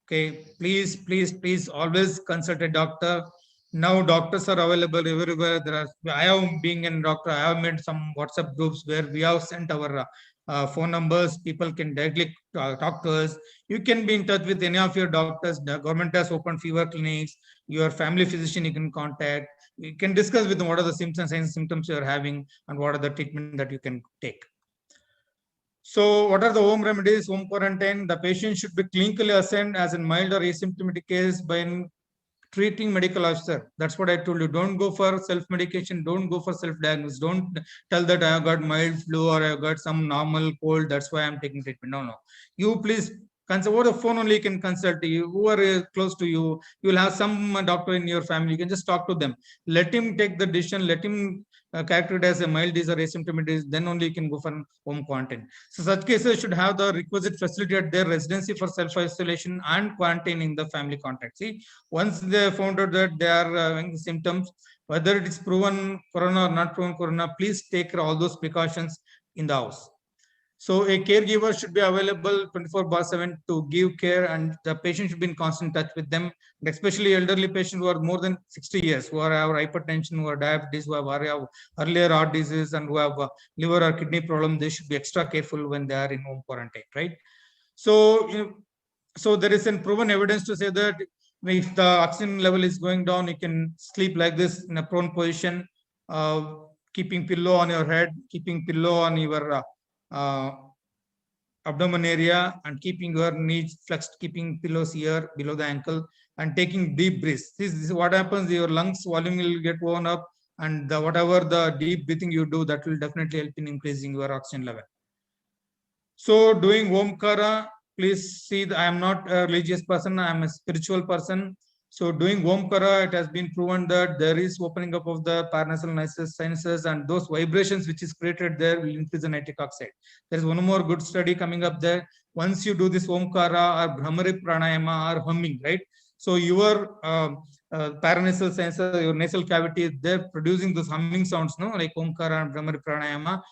Okay, please always consult a doctor. Now doctors are available everywhere. I have being a doctor, I have made some WhatsApp groups where we have sent our phone numbers. People can directly talk to us. You can be in touch with any of your doctors. The government has opened fever clinics. Your family physician you can contact. You can discuss with them what are the symptoms you are having and what are the treatment that you can take. So what are the home remedies? Home quarantine. The patient should be clinically assessed as a mild or asymptomatic case by treating medical officer. That's what I told you. Don't go for self-medication. Don't go for self-diagnosis. Don't tell that I have got mild flu or I have got some normal cold. That's why I'm taking treatment. No. You please consult over the phone only. You can consult you who are close to you. You will have some doctor in your family. You can just talk to them. Let him take the decision. Let him character it as a mild disease or asymptomatic disease. Then only you can go for home quarantine. So such cases should have the requisite facility at their residency for self-isolation and quarantine in the family contact. See, once they found out that they are having symptoms, whether it is proven corona or not proven corona, please take all those precautions in the house. So a caregiver should be available 24/7 to give care, and the patient should be in constant touch with them, especially elderly patients who are more than 60 years, who have hypertension, who have diabetes, who have earlier heart disease, and who have liver or kidney problem. They should be extra careful when they are in home quarantine, right? So, so there is a proven evidence to say that if the oxygen level is going down, you can sleep like this in a prone position, keeping pillow on your head, keeping pillow on your abdomen area, and keeping your knees flexed, keeping pillows here below the ankle, and taking deep breaths. This is what happens. Your lungs volume will get worn up, and whatever the deep breathing you do, that will definitely help in increasing your oxygen level. So doing Omkara, please see that I am not a religious person, I am a spiritual person. So doing Omkara, it has been proven that there is opening up of the paranasal sinuses, and those vibrations which is created there will increase the nitric oxide. There is one more good study coming up there. Once you do this Omkara or Bhramari Pranayama or humming, right? So your paranasal sinuses, your nasal cavity, they're producing those humming sounds, no, like Omkara and Bhramari Pranayama.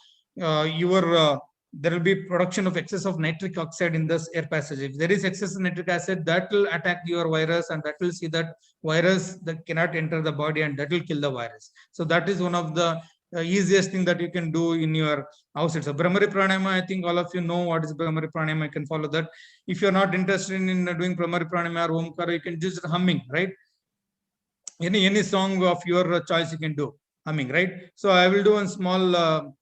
There will be production of excess of nitric oxide in this air passage. If there is excess of nitric acid, that will attack your virus, and that will see that virus that cannot enter the body, and that will kill the virus. So that is one of the easiest thing that you can do in your house. It's a Bhramari Pranayama. I think all of you know what is Bhramari Pranayama. You can follow that. If you're not interested in doing Bhramari Pranayama or Omkara, you can just humming, right? Any song of your choice you can do humming, right? So I will do a small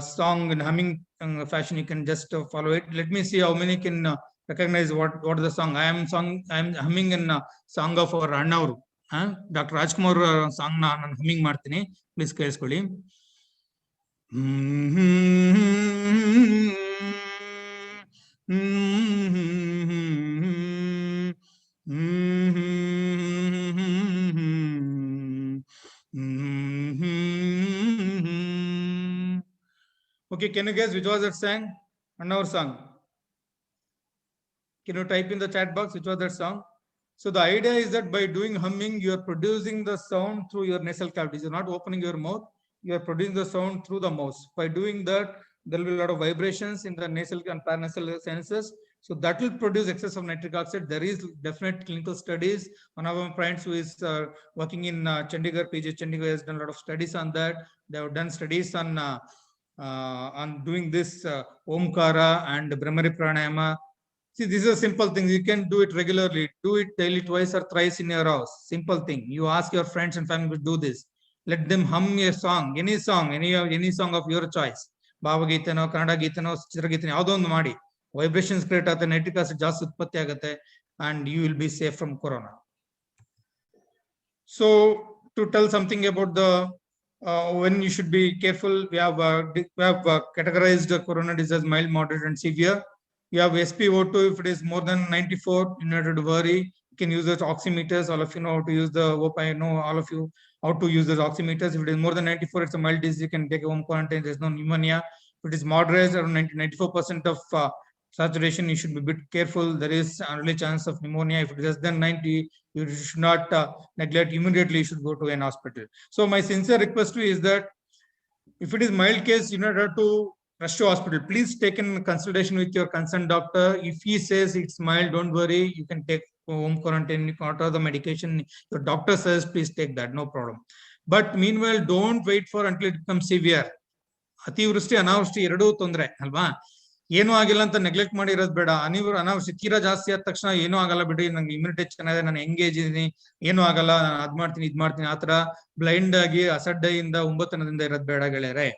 song in humming fashion. You can just follow it. Let me see how many can recognize what the song. I am humming in song of our Annavaru, Dr. Rajkumar song na humming martini. Please ಕೇಳಿಸ್ಕೊಳ್ಳಿ. Okay, can you guess which was that song? Annavaru song. Can you type in the chat box which was that song? So the idea is that by doing humming, you are producing the sound through your nasal cavities. You're not opening your mouth. You are producing the sound through the mouth. By doing that, there will be a lot of vibrations in the nasal and paranasal sinuses. So that will produce excess of nitric oxide. There is definite clinical studies. One of our friends who is working in Chandigarh, PJ Chandigarh, has done a lot of studies on that. They have done studies on doing this Omkara and Bhramari Pranayama. See, this is a simple thing. You can do it regularly. Do it daily, twice or thrice in your house. Simple thing. You ask your friends and family to do this. Let them hum a song, any song of your choice. Bhava Geetano, Kannada Geetano, Chitra Geetano, ಯಾವುದೋ ಒಂದು ಮಾಡಿ. Vibrations create ಆಗುತ್ತೆ, nitric acid ಜಾಸ್ತಿ ಉತ್ಪತ್ತಿ ಆಗುತ್ತೆ, and you will be safe from corona. So to tell something about the when you should be careful, we have categorized corona disease as mild, moderate, and severe. You have SpO2. If it is more than 94, you don't have to worry. You can use those oximeters. All of you know how to use the I know all of you how to use those oximeters. If it is more than 94, it's a mild disease. You can take a home quarantine. There's no pneumonia. If it is moderate, around 94% of saturation, you should be a bit careful. There is an early chance of pneumonia. If it is less than 90, you should not neglect. Immediately, you should go to an hospital. So my sincere request to you is that if it is mild case, you don't have to rush to hospital. Please take in consultation with your concerned doctor. If he says it's mild, don't worry. You can take home quarantine. You can order the medication. Your doctor says, please take that. No problem. But meanwhile, don't wait for until it becomes severe. ಅತಿವೃಷ್ಟಿ ಅನಾವೃಷ್ಟಿ ಎರಡೂ ತೊಂದರೆ ಅಲ್ವಾ? ಏನೂ ಆಗಿಲ್ಲ ಅಂತ neglect ಮಾಡಿ ಇರೋದು ಬೇಡ. ಅನಾವೃಷ್ಟಿ ತೀರಾ ಜಾಸ್ತಿ ಆದ ತಕ್ಷಣ ಏನೂ ಆಗಲ್ಲ ಬಿಡಿ, ನಂಗೆ ಇಮ್ಯುನಿಟಿ ಚೆನ್ನಾಗಿದೆ, ನಾನು ಎಂಗೇಜ್ ಇದೀನಿ, ಏನೂ ಆಗಲ್ಲ, ನಾನು ಅದ್ ಮಾಡ್ತೀನಿ ಇದ್ ಮಾಡ್ತೀನಿ, ಆತರ ಬ್ಲೈಂಡ್ ಆಗಿ ಅಸಡ್ಡೆಯಿಂದ ಉಂಬತನದಿಂದ ಇರೋದು ಬೇಡ ಗೆಳೆಯರೆ.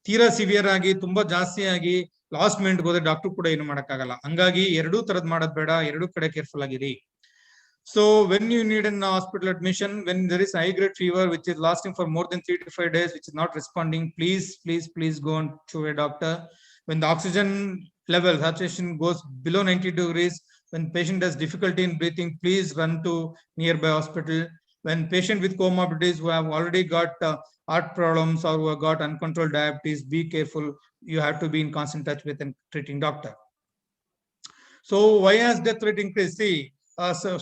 ತೀರಾ ಸಿವಿಯರ್ ಆಗಿ ತುಂಬಾ ಜಾಸ್ತಿ ಆಗಿ ಲಾಸ್ಟ್ ಮಿನಿಟ್ ಹೋದ್ರೆ ಡಾಕ್ಟರ್ ಕೂಡ ಏನು ಮಾಡಕ್ಕಾಗಲ್ಲ. ಹಂಗಾಗಿ ಎರಡೂ ತರದ್ ಮಾಡೋದ್ ಬೇಡ, ಎರಡೂ ಕಡೆ ಕೇರ್ಫುಲ್ ಆಗಿರಿ. So when you need an hospital admission, when there is high grade fever which is lasting for more than 3 to 5 days, which is not responding, please go on to a doctor. When the oxygen level saturation goes below 90 degrees, when patient has difficulty in breathing, please run to nearby hospital. When patient with comorbidities who have already got heart problems or who have got uncontrolled diabetes, be careful. You have to be in constant touch with a treating doctor. So why has death rate increased? See,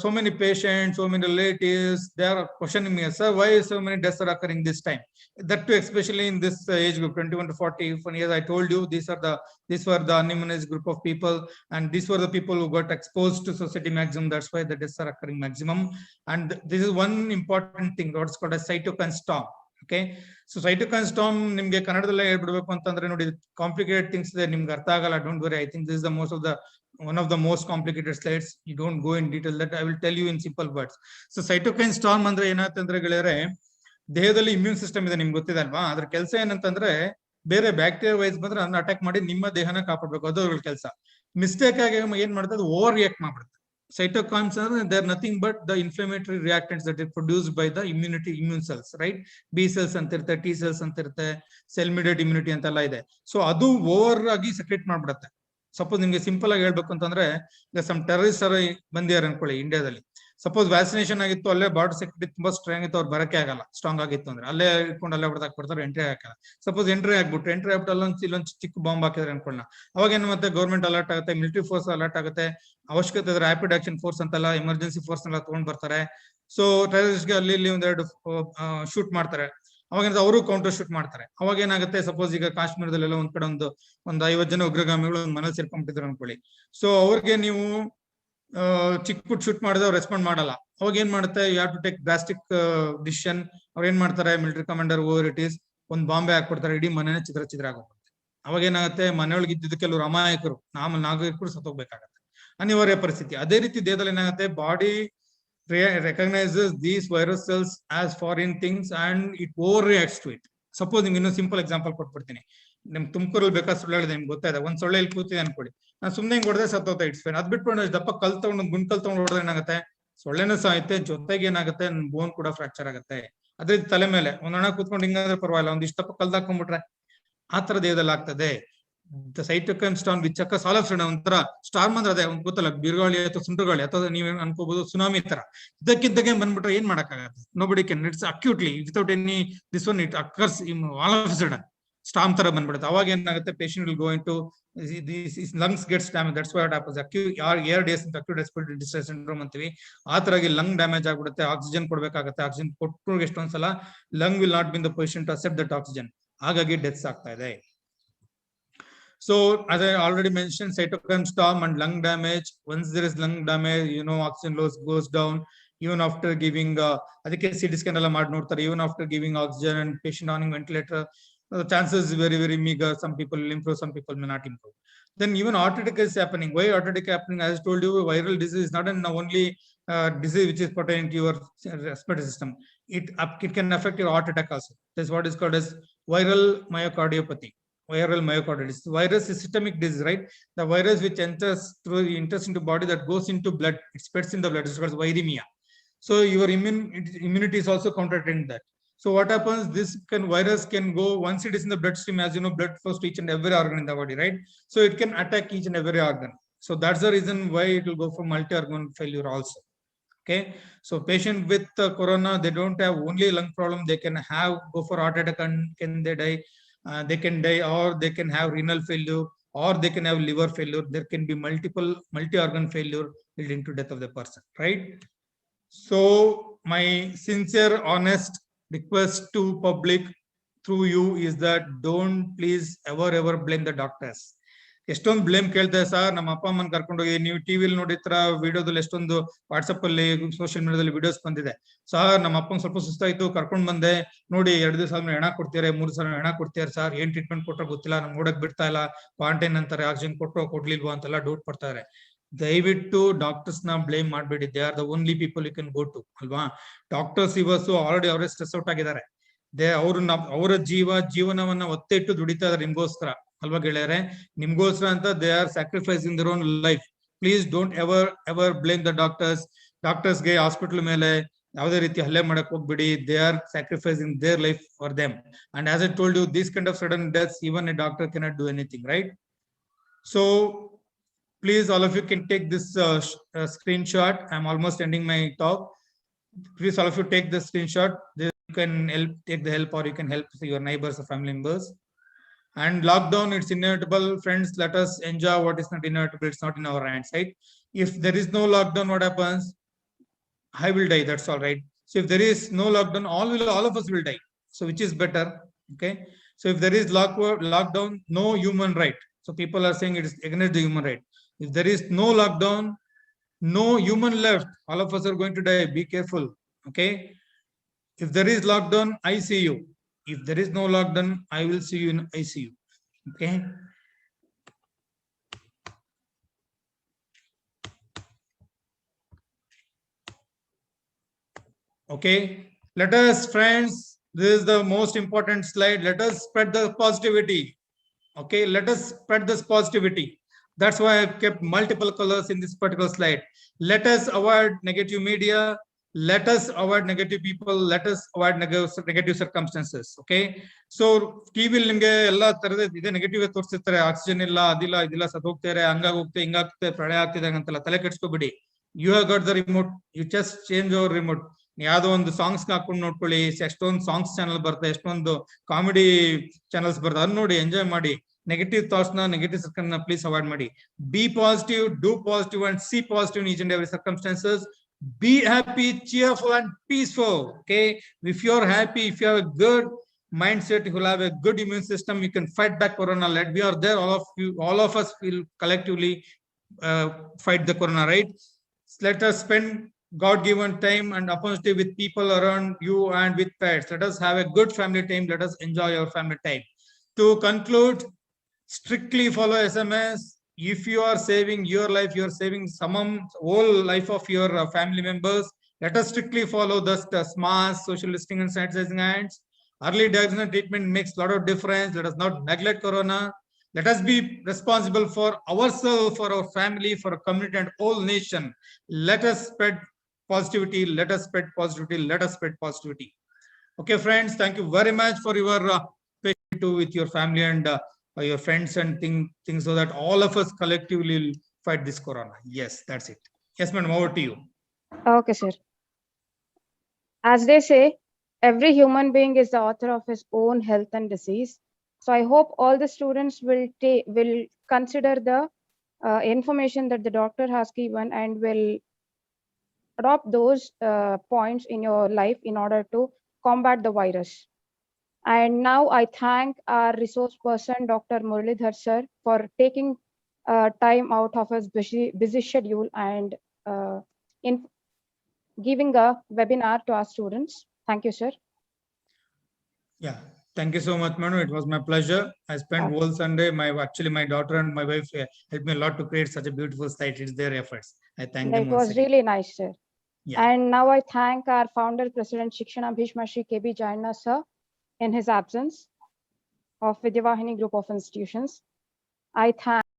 so many patients, so many relatives, they are questioning me, sir, why so many deaths are occurring this time? That too, especially in this age group, 21 to 41 years. I told you these were the unimmunized group of people, and these were the people who got exposed to society maximum. That's why the deaths are occurring maximum. And this is one important thing, what's called a cytokine storm. Okay, so cytokine storm, ನಿಮಗೆ ಕನ್ನಡದಲ್ಲೇ ಹೇಳ್ಬಿಡ್ಬೇಕು ಅಂತಂದ್ರೆ ನೋಡಿ, complicated things ಇದೆ, ನಿಮ್ಗೆ ಅರ್ಥ ಆಗಲ್ಲ. Don't worry, I think this is the most of the one of the most complicated slides. You don't go in detail, that I will tell you in simple words. So cytokine storm ಅಂದ್ರೆ ಏನಾಗ್ತಂದ್ರೆ ಗೆಳೆಯರೆ, ದೇಹದಲ್ಲಿ immune system ಇದೆ, ನಿಮ್ಗೆ ಗೊತ್ತಿದೆ ಅಲ್ವಾ. ಅದ್ರ ಕೆಲಸ ಏನಂತಂದ್ರೆ ಬೇರೆ ಬ್ಯಾಕ್ಟೀರಿಯಾ ವೈಸ್ ಬಂದ್ರೆ ಅದನ್ನ ಅಟ್ಯಾಕ್ ಮಾಡಿ ನಿಮ್ಮ ದೇಹನ ಕಾಪಾಡಬೇಕು, ಅದು ಅವ್ರ ಕೆಲಸ. ಮಿಸ್ಟೇಕ್ ಆಗಿ ಏನ್ ಮಾಡ್ತದೆ, ಅದು ಓವರ್ ರಿಯಾಕ್ಟ್ ಮಾಡ್ಬಿಡುತ್ತೆ. Cytokines are, they are nothing but the inflammatory reactants that are produced by the immune cells, right? B cells ಅಂತಿರುತ್ತೆ, T cells ಅಂತಿರುತ್ತೆ, cell mediated immunity ಅಂತೆಲ್ಲ ಇದೆ. ಸೊ ಅದು ಓವರ್ ಆಗಿ ಸೆಕ್ರೆಟ್ ಮಾಡ್ಬಿಡುತ್ತೆ. ಸಪೋಸ್ ನಿಮ್ಗೆ ಸಿಂಪಲ್ ಆಗಿ ಹೇಳ್ಬೇಕು ಅಂತಂದ್ರೆ, ಈಗ ಸಮ್ ಟೆರರಿಸ್ಟ್ ಬಂದಿದ್ದಾರೆ ಅನ್ಕೊಳ್ಳಿ ಇಂಡಿಯಾದಲ್ಲಿ. ಸಪೋಸ್ ವ್ಯಾಕ್ಸಿನೇಷನ್ ಆಗಿತ್ತು, ಅಲ್ಲೇ ಬಾರ್ಡರ್ ಸೆಕ್ಯೂರಿಟಿ ತುಂಬಾ ಸ್ಟ್ರಾಂಗ್ ಇತ್ತು, ಅವ್ರು ಬರಕ್ಕೆ ಆಗಲ್ಲ. ಸ್ಟ್ರಾಂಗ್ ಆಗಿತ್ತು ಅಂದ್ರೆ ಅಲ್ಲೇ ಇಟ್ಕೊಂಡು ಅಲ್ಲೇ ಹೊಡೆದಾಕ್ಬಿಡ್ತಾರೆ, ಎಂಟ್ರಿ ಹಾಕಲ್ಲ. ಸಪೋಸ್ ಎಂಟ್ರಿ ಆಗ್ಬಿಟ್ಟು ಅಲ್ಲೊಂದು ಚಿಕ್ಕ ಬಾಂಬ್ ಹಾಕಿದ್ರೆ ಅನ್ಕೊಳ್ಳ, ಅವಾಗ ಏನು ಮತ್ತೆ ಗೌರ್ಮೆಂಟ್ ಅಲರ್ಟ್ ಆಗುತ್ತೆ, ಮಿಲಿಟರಿ ಫೋರ್ಸ್ ಅಲರ್ಟ್ ಆಗುತ್ತೆ, ಅವಶ್ಯಕತೆ ಇದ್ರೆ ರ್ಯಾಪಿಡ್ ಆಕ್ಷನ್ ಫೋರ್ಸ್ ಅಂತೆಲ್ಲ ಎಮರ್ಜೆನ್ಸಿ ಫೋರ್ಸ್ ಎಲ್ಲ ತಗೊಂಡ್ ಬರ್ತಾರೆ. ಸೊ ಟೆರರಿಸ್ಟ್ಗೆ ಅಲ್ಲಿ ಇಲ್ಲಿ ಒಂದೆರಡು ಶೂಟ್ ಮಾಡ್ತಾರೆ, ಅವಾಗ ಅವರು ಕೌಂಟರ್ ಶೂಟ್ ಮಾಡ್ತಾರೆ. ಅವಾಗ ಏನಾಗುತ್ತೆ, ಸಪೋಸ್ ಈಗ ಕಾಶ್ಮೀರದಲ್ಲೆಲ್ಲ ಒಂದ್ ಕಡೆ ಒಂದು 50 ಜನ ಉಗ್ರಗಾಮಿಗಳು ಒಂದು ಮನೇಲಿ ಸೇರ್ಕೊಂಡ್ಬಿಟ್ಟಿದ್ರು ಅನ್ಕೊಳ್ಳಿ. ಸೊ ಅವ್ರಿಗೆ ನೀವು ಚಿಕ್ಕ ಪುಟ್ ಶೂಟ್ ಮಾಡಿದ್ರೆ ಅವ್ರು ರೆಸ್ಪಾಂಡ್ ಮಾಡಲ್ಲ. ಅವಾಗ ಏನ್ ಮಾಡುತ್ತೆ, you have to take drastic decision. ಅವ್ರು ಏನ್ ಮಾಡ್ತಾರೆ, military commander over it is ಒಂದು ಬಾಂಬೆ ಹಾಕ್ಬಿಡ್ತಾರೆ, ಇಡೀ ಮನೆನೇ ಚಿತ್ರ ಆಗೋಗುತ್ತೆ. ಅವಾಗ ಏನಾಗುತ್ತೆ, ಮನೆಯೊಳಗೆ ಇದ್ದಿದ್ದು ಕೆಲವರು ಅಮಾಯಕರು, ನಾಗರಿಕರು ಸತ್ತೋಗ್ಬೇಕಾಗತ್ತೆ, ಅನಿವಾರ್ಯ ಪರಿಸ್ಥಿತಿ. ಅದೇ ರೀತಿ ದೇಹದಲ್ಲಿ ಏನಾಗುತ್ತೆ, body recognizes these virus cells as foreign things and it overreacts to it. Suppose ನಿಮ್ಗೆ ಇನ್ನೊಂದು ಸಿಂಪಲ್ ಎಕ್ಸಾಂಪಲ್ ಕೊಟ್ಬಿಡ್ತೀನಿ. ನಿಮ್ ತುಮಕೂರಲ್ಲಿ ಬೇಕಾದ ಸುಳ್ಳು ಹೇಳಿದೆ, ನಿಮ್ಗೆ ಗೊತ್ತಾಯ್ತು. ಒಂದ್ ಸೊಳ್ಳೆ ಇಲ್ಲಿ ಕೂತಿದೆ ಅನ್ಕೊಡಿ, ನಾನು ಸುಮ್ನೆ ಹಿಂಗ್ ಹೊಡೆದ್ರೆ ಸತ್ತೋತ, ಇಟ್ಸ್ ಫೈನ್. ಅದ್ ಬಿಟ್ಬಿಟ್ಟು ದಪ್ಪ ಕಲ್ ತಗೊಂಡು ಗುಂಡ್ ಕಲ್ ತಗೊಂಡು ಹೊಡೆದ್ರೆ ಏನಾಗುತ್ತೆ, ಸೊಳ್ಳೆನೂ ಸಾಯುತ್ತೆ, ಜೊತೆಗೆ ಏನಾಗುತ್ತೆ, ಬೋನ್ ಕೂಡ ಫ್ರಾಕ್ಚರ್ ಆಗುತ್ತೆ. ಅದೇ ತಲೆ ಮೇಲೆ ಒಂದ್ ಹಣ ಕೂತ್ಕೊಂಡು ಹಿಂಗಾದ್ರೆ ಪರವಾಗಿಲ್ಲ, ಒಂದ್ ಇಷ್ಟಪ್ಪ ಕಲ್ದ ಹಾಕೊಂಡ್ಬಿಟ್ರೆ ಆ ತರ ದೇಹದಲ್ಲಿ ಆಗ್ತದೆ. The cytokine storm which occurs all of a sudden, ಒಂಥರ ಸ್ಟಾರ್ಮ್ ಅಂದ್ರೆ ಅದೇ ಒಂದು ಗೊತ್ತಲ್ಲ, ಬಿರುಗಾಳಿ ಅಥವಾ ಸುಂಟರಗಾಳಿ ಅಥವಾ ನೀವ್ ಅನ್ಕೋಬಹುದು ಸುನಾಮಿ ತರ ಇದ್ದಕ್ಕಿದ್ದಾಗೆ ಬಂದ್ಬಿಟ್ರೆ ಏನ್ ಮಾಡಕ್ಕಾಗತ್ತೆ, nobody can. It's acutely without any this one, it occurs all of a sudden, storm ತರ ಬಂದ್ಬಿಡುತ್ತೆ. ಅವಾಗ ಏನಾಗುತ್ತೆ, patient will go into his lungs gets damaged. That's what happens, acute respiratory distress syndrome ಅಂತೀವಿ. ಆ ತರಗೆ ಲಂಗ್ ಡ್ಯಾಮೇಜ್ ಆಗ್ಬಿಡುತ್ತೆ, oxygen ಕೊಡ್ಬೇಕಾಗತ್ತೆ. Oxygen ಕೊಟ್ಟರು ಎಷ್ಟೊಂದ್ಸಲ lung will not be in the position to accept that oxygen, ಹಾಗಾಗಿ deaths ಆಗ್ತಾ ಇದೆ. So as I already mentioned, cytokine storm and lung damage. Once there is lung damage, oxygen loss goes down. Even after giving, ಅದಕ್ಕೆ CT scan ಎಲ್ಲ ಮಾಡಿ ನೋಡ್ತಾರೆ, even after giving oxygen and patient on ventilator, the chances is very, very meager. Some people will improve, some people may not improve. Then even heart attack is happening. Why heart attack happening? As I told you, viral disease is not only disease which is pertaining to your respiratory system. It can affect your heart attack also. That's what is called as viral myocardiopathy. Viral myocarditis. Virus is systemic disease, right? The virus which enters into body, that goes into blood, it spreads in the blood. It's called viremia. So your immunity is also counteracting that. So what happens? This virus can go, once it is in the bloodstream, as you know, blood flows to each and every organ in the body, right? So it can attack each and every organ. So that's the reason why it will go for multi-organ failure also. Okay, so patient with corona, they don't have only lung problem, they can go for heart attack and can they die? They can die, or they can have renal failure, or they can have liver failure. There can be multi-organ failure leading to death of the person, right? So my sincere, honest request to public through you is that don't please ever blame the doctors. ಎಷ್ಟೊಂದು blame ಕೇಳ್ತಾರೆ, sir ನಮ್ಮ ಅಪ್ಪ ಅಮ್ಮನ್ ಕರ್ಕೊಂಡು ಹೋಗಿ, ನೀವು ಟಿವಿಲಿ ನೋಡಿತ್ರ ವಿಡಿಯೋದಲ್ಲಿ ಎಷ್ಟೊಂದು ವಾಟ್ಸಪ್ ಅಲ್ಲಿ ಸೋಷಿಯಲ್ ಮೀಡಿಯಾದಲ್ಲಿ ವಿಡಿಯೋಸ್ ಬಂದಿದೆ. ಸರ್ ನಮ್ಮ ಅಪ್ಪಂಗೆ ಸ್ವಲ್ಪ ಸುಸ್ತಾಯ್ತು, ಕರ್ಕೊಂಡ್ ಬಂದೆ, ನೋಡಿ 2 ದಿವಸ ಆದ್ಮೇಲೆ ಹೆಣ ಕೊಡ್ತೀರಾ, 3 ಸಲ ಹೆಣ ಕೊಡ್ತೀರಾ ಸರ್, ಏನ್ ಟ್ರೀಟ್ಮೆಂಟ್ ಕೊಟ್ಟರೆ ಗೊತ್ತಿಲ್ಲ, ನಮ್ಗೆ ನೋಡಕ್ ಬಿಡ್ತಾ ಇಲ್ಲ, ಕ್ವಾರಂಟೈನ್ ಅಂತಾರೆ, ಆಕ್ಸಿಜನ್ ಕೊಡ್ಲಿಲ್ವಾ ಅಂತೆಲ್ಲ ಡೌಟ್ ಪಡ್ತಾರೆ. ದಯವಿಟ್ಟು ಡಾಕ್ಟರ್ಸ್ ನ ಬ್ಲೇಮ್ ಮಾಡ್ಬೇಡಿ. They are the only people you can go to, ಅಲ್ವಾ? ಡಾಕ್ಟರ್ಸ್ ಇವತ್ತು ಆಲ್ರೆಡಿ ಅವರೇ ಸ್ಟ್ರೆಸ್ ಔಟ್ ಆಗಿದ್ದಾರೆ. ಅವರ ಜೀವನವನ್ನ ಒತ್ತೆ ಇಟ್ಟು ದುಡಿತಾ ಇದಾರೆ ನಿಮ್ಗೋಸ್ಕರ, ಅಲ್ವಾ ಗೆಳೆಯರೆ? ನಿಮ್ಗೋಸ್ಕರ ಅಂತ they are sacrificing their own life. Please don't ever blame the doctors. ಡಾಕ್ಟರ್ಸ್ಗೆ ಹಾಸ್ಪಿಟಲ್ ಮೇಲೆ ಯಾವುದೇ ರೀತಿ ಹಲ್ಲೆ ಮಾಡಕ್ ಹೋಗ್ಬಿಡಿ. They are sacrificing their life for them. And as I told you, this kind of sudden deaths, even a doctor cannot do anything, right? So please, all of you can take this screenshot. I'm almost ending my talk. Please, all of you take the screenshot. You can help, take the help, or you can help your neighbors or family members. And lockdown, it's inevitable. Friends, let us enjoy what is not inevitable. It's not in our hands, right? If there is no lockdown, what happens? I will die, that's all, right? So if there is no lockdown, all of us will die. So which is better? Okay. So if there is lockdown, no human right. So people are saying it is against the human right. If there is no lockdown, no human left. All of us are going to die. Be careful. Okay. If there is lockdown, I see you. If there is no lockdown, I will see you in ICU. Okay. Okay. Let us, friends, this is the most important slide. Let us spread the positivity. Okay. Let us spread this positivity. That's why I've kept multiple colors in this particular slide. Let us avoid negative media. Let us avoid negative people. Let us avoid negative circumstances. Okay. So TV ನಿಮ್ಗೆ ಎಲ್ಲಾ ತರದ ಇದೆ negative ತೋರಿಸ್ತಿರ್ತಾರೆ. Oxygen ಇಲ್ಲ, ಅದಿಲ್ಲ, ಇದಿಲ್ಲ, ಸತ್ ಹೋಗ್ತಾರೆ, ಹಂಗಾಗಿ ಹೋಗ್ತೇ, ಹಿಂಗಾಗ್ತದೆ, ಪ್ರಳಯ ಆಗ್ತಿದೆ ಅಂತೆಲ್ಲ ತಲೆ ಕೆಡ್ಸ್ಕೊಬಿಡಿ. You have got the remote. You just change our remote. ಯಾವ್ದೋ ಒಂದು ಸಾಂಗ್ಸ್ ಹಾಕೊಂಡು ನೋಡ್ಕೊಳ್ಳಿ. ಎಷ್ಟೊಂದು ಸಾಂಗ್ಸ್ ಚಾನಲ್ ಬರ್ತದೆ, ಎಷ್ಟೊಂದು ಕಾಮಿಡಿ ಚಾನಲ್ಸ್ ಬರ್ತದೆ, ಅದನ್ನ ನೋಡಿ ಎಂಜಾಯ್ ಮಾಡಿ. ನೆಗೆಟಿವ್ ಥಾಟ್ಸ್ ನ, ನೆಗೆಟಿವ್ ಸರ್ಕಲ್ ನ ಪ್ಲೀಸ್ ಅವಾಯ್ಡ್ ಮಾಡಿ. B positive, do positive and C positive in each and every circumstances. Be happy, cheerful and peaceful. Okay. If you're happy, if you have a good mindset, you will have a good immune system, you can fight back corona. We are there, all of you, all of us will collectively fight the corona, right? Let us spend God-given time and opportunity with people around you and with pets. Let us have a good family time. Let us enjoy our family time. To conclude, strictly follow SMS. If you are saving your life, you are saving some whole life of your family members. Let us strictly follow the mask, social distancing and sanitizing hands. Early diagnosis and treatment makes a lot of difference. Let us not neglect corona. Let us be responsible for ourselves, for our family, for our community and whole nation. Let us spread positivity. Let us spread positivity. Let us spread positivity. Okay, friends, thank you very much for your patience with your family and your friends and things, so that all of us collectively will fight this corona. Yes, that's it. Yes, madam, over to you. Okay, sir. As they say, every human being is the author of his own health and disease. So I hope all the students will consider the information that the doctor has given and will adopt those points in your life in order to combat the virus. And now I thank our resource person, Dr. Muralidhar sir, for taking time out of his busy schedule and in giving a webinar to our students. Thank you, sir. Yeah, thank you so much, Manu. It was my pleasure. I spent whole Sunday. Actually, my daughter and my wife helped me a lot to create such a beautiful site. It's their efforts. I thank them. It was really nice, sir. Yeah. And now I thank our founder, President Shikshana Bhishma Shri KB Jaina sir, in his absence, of Vidyavahini Group of Institutions. I thank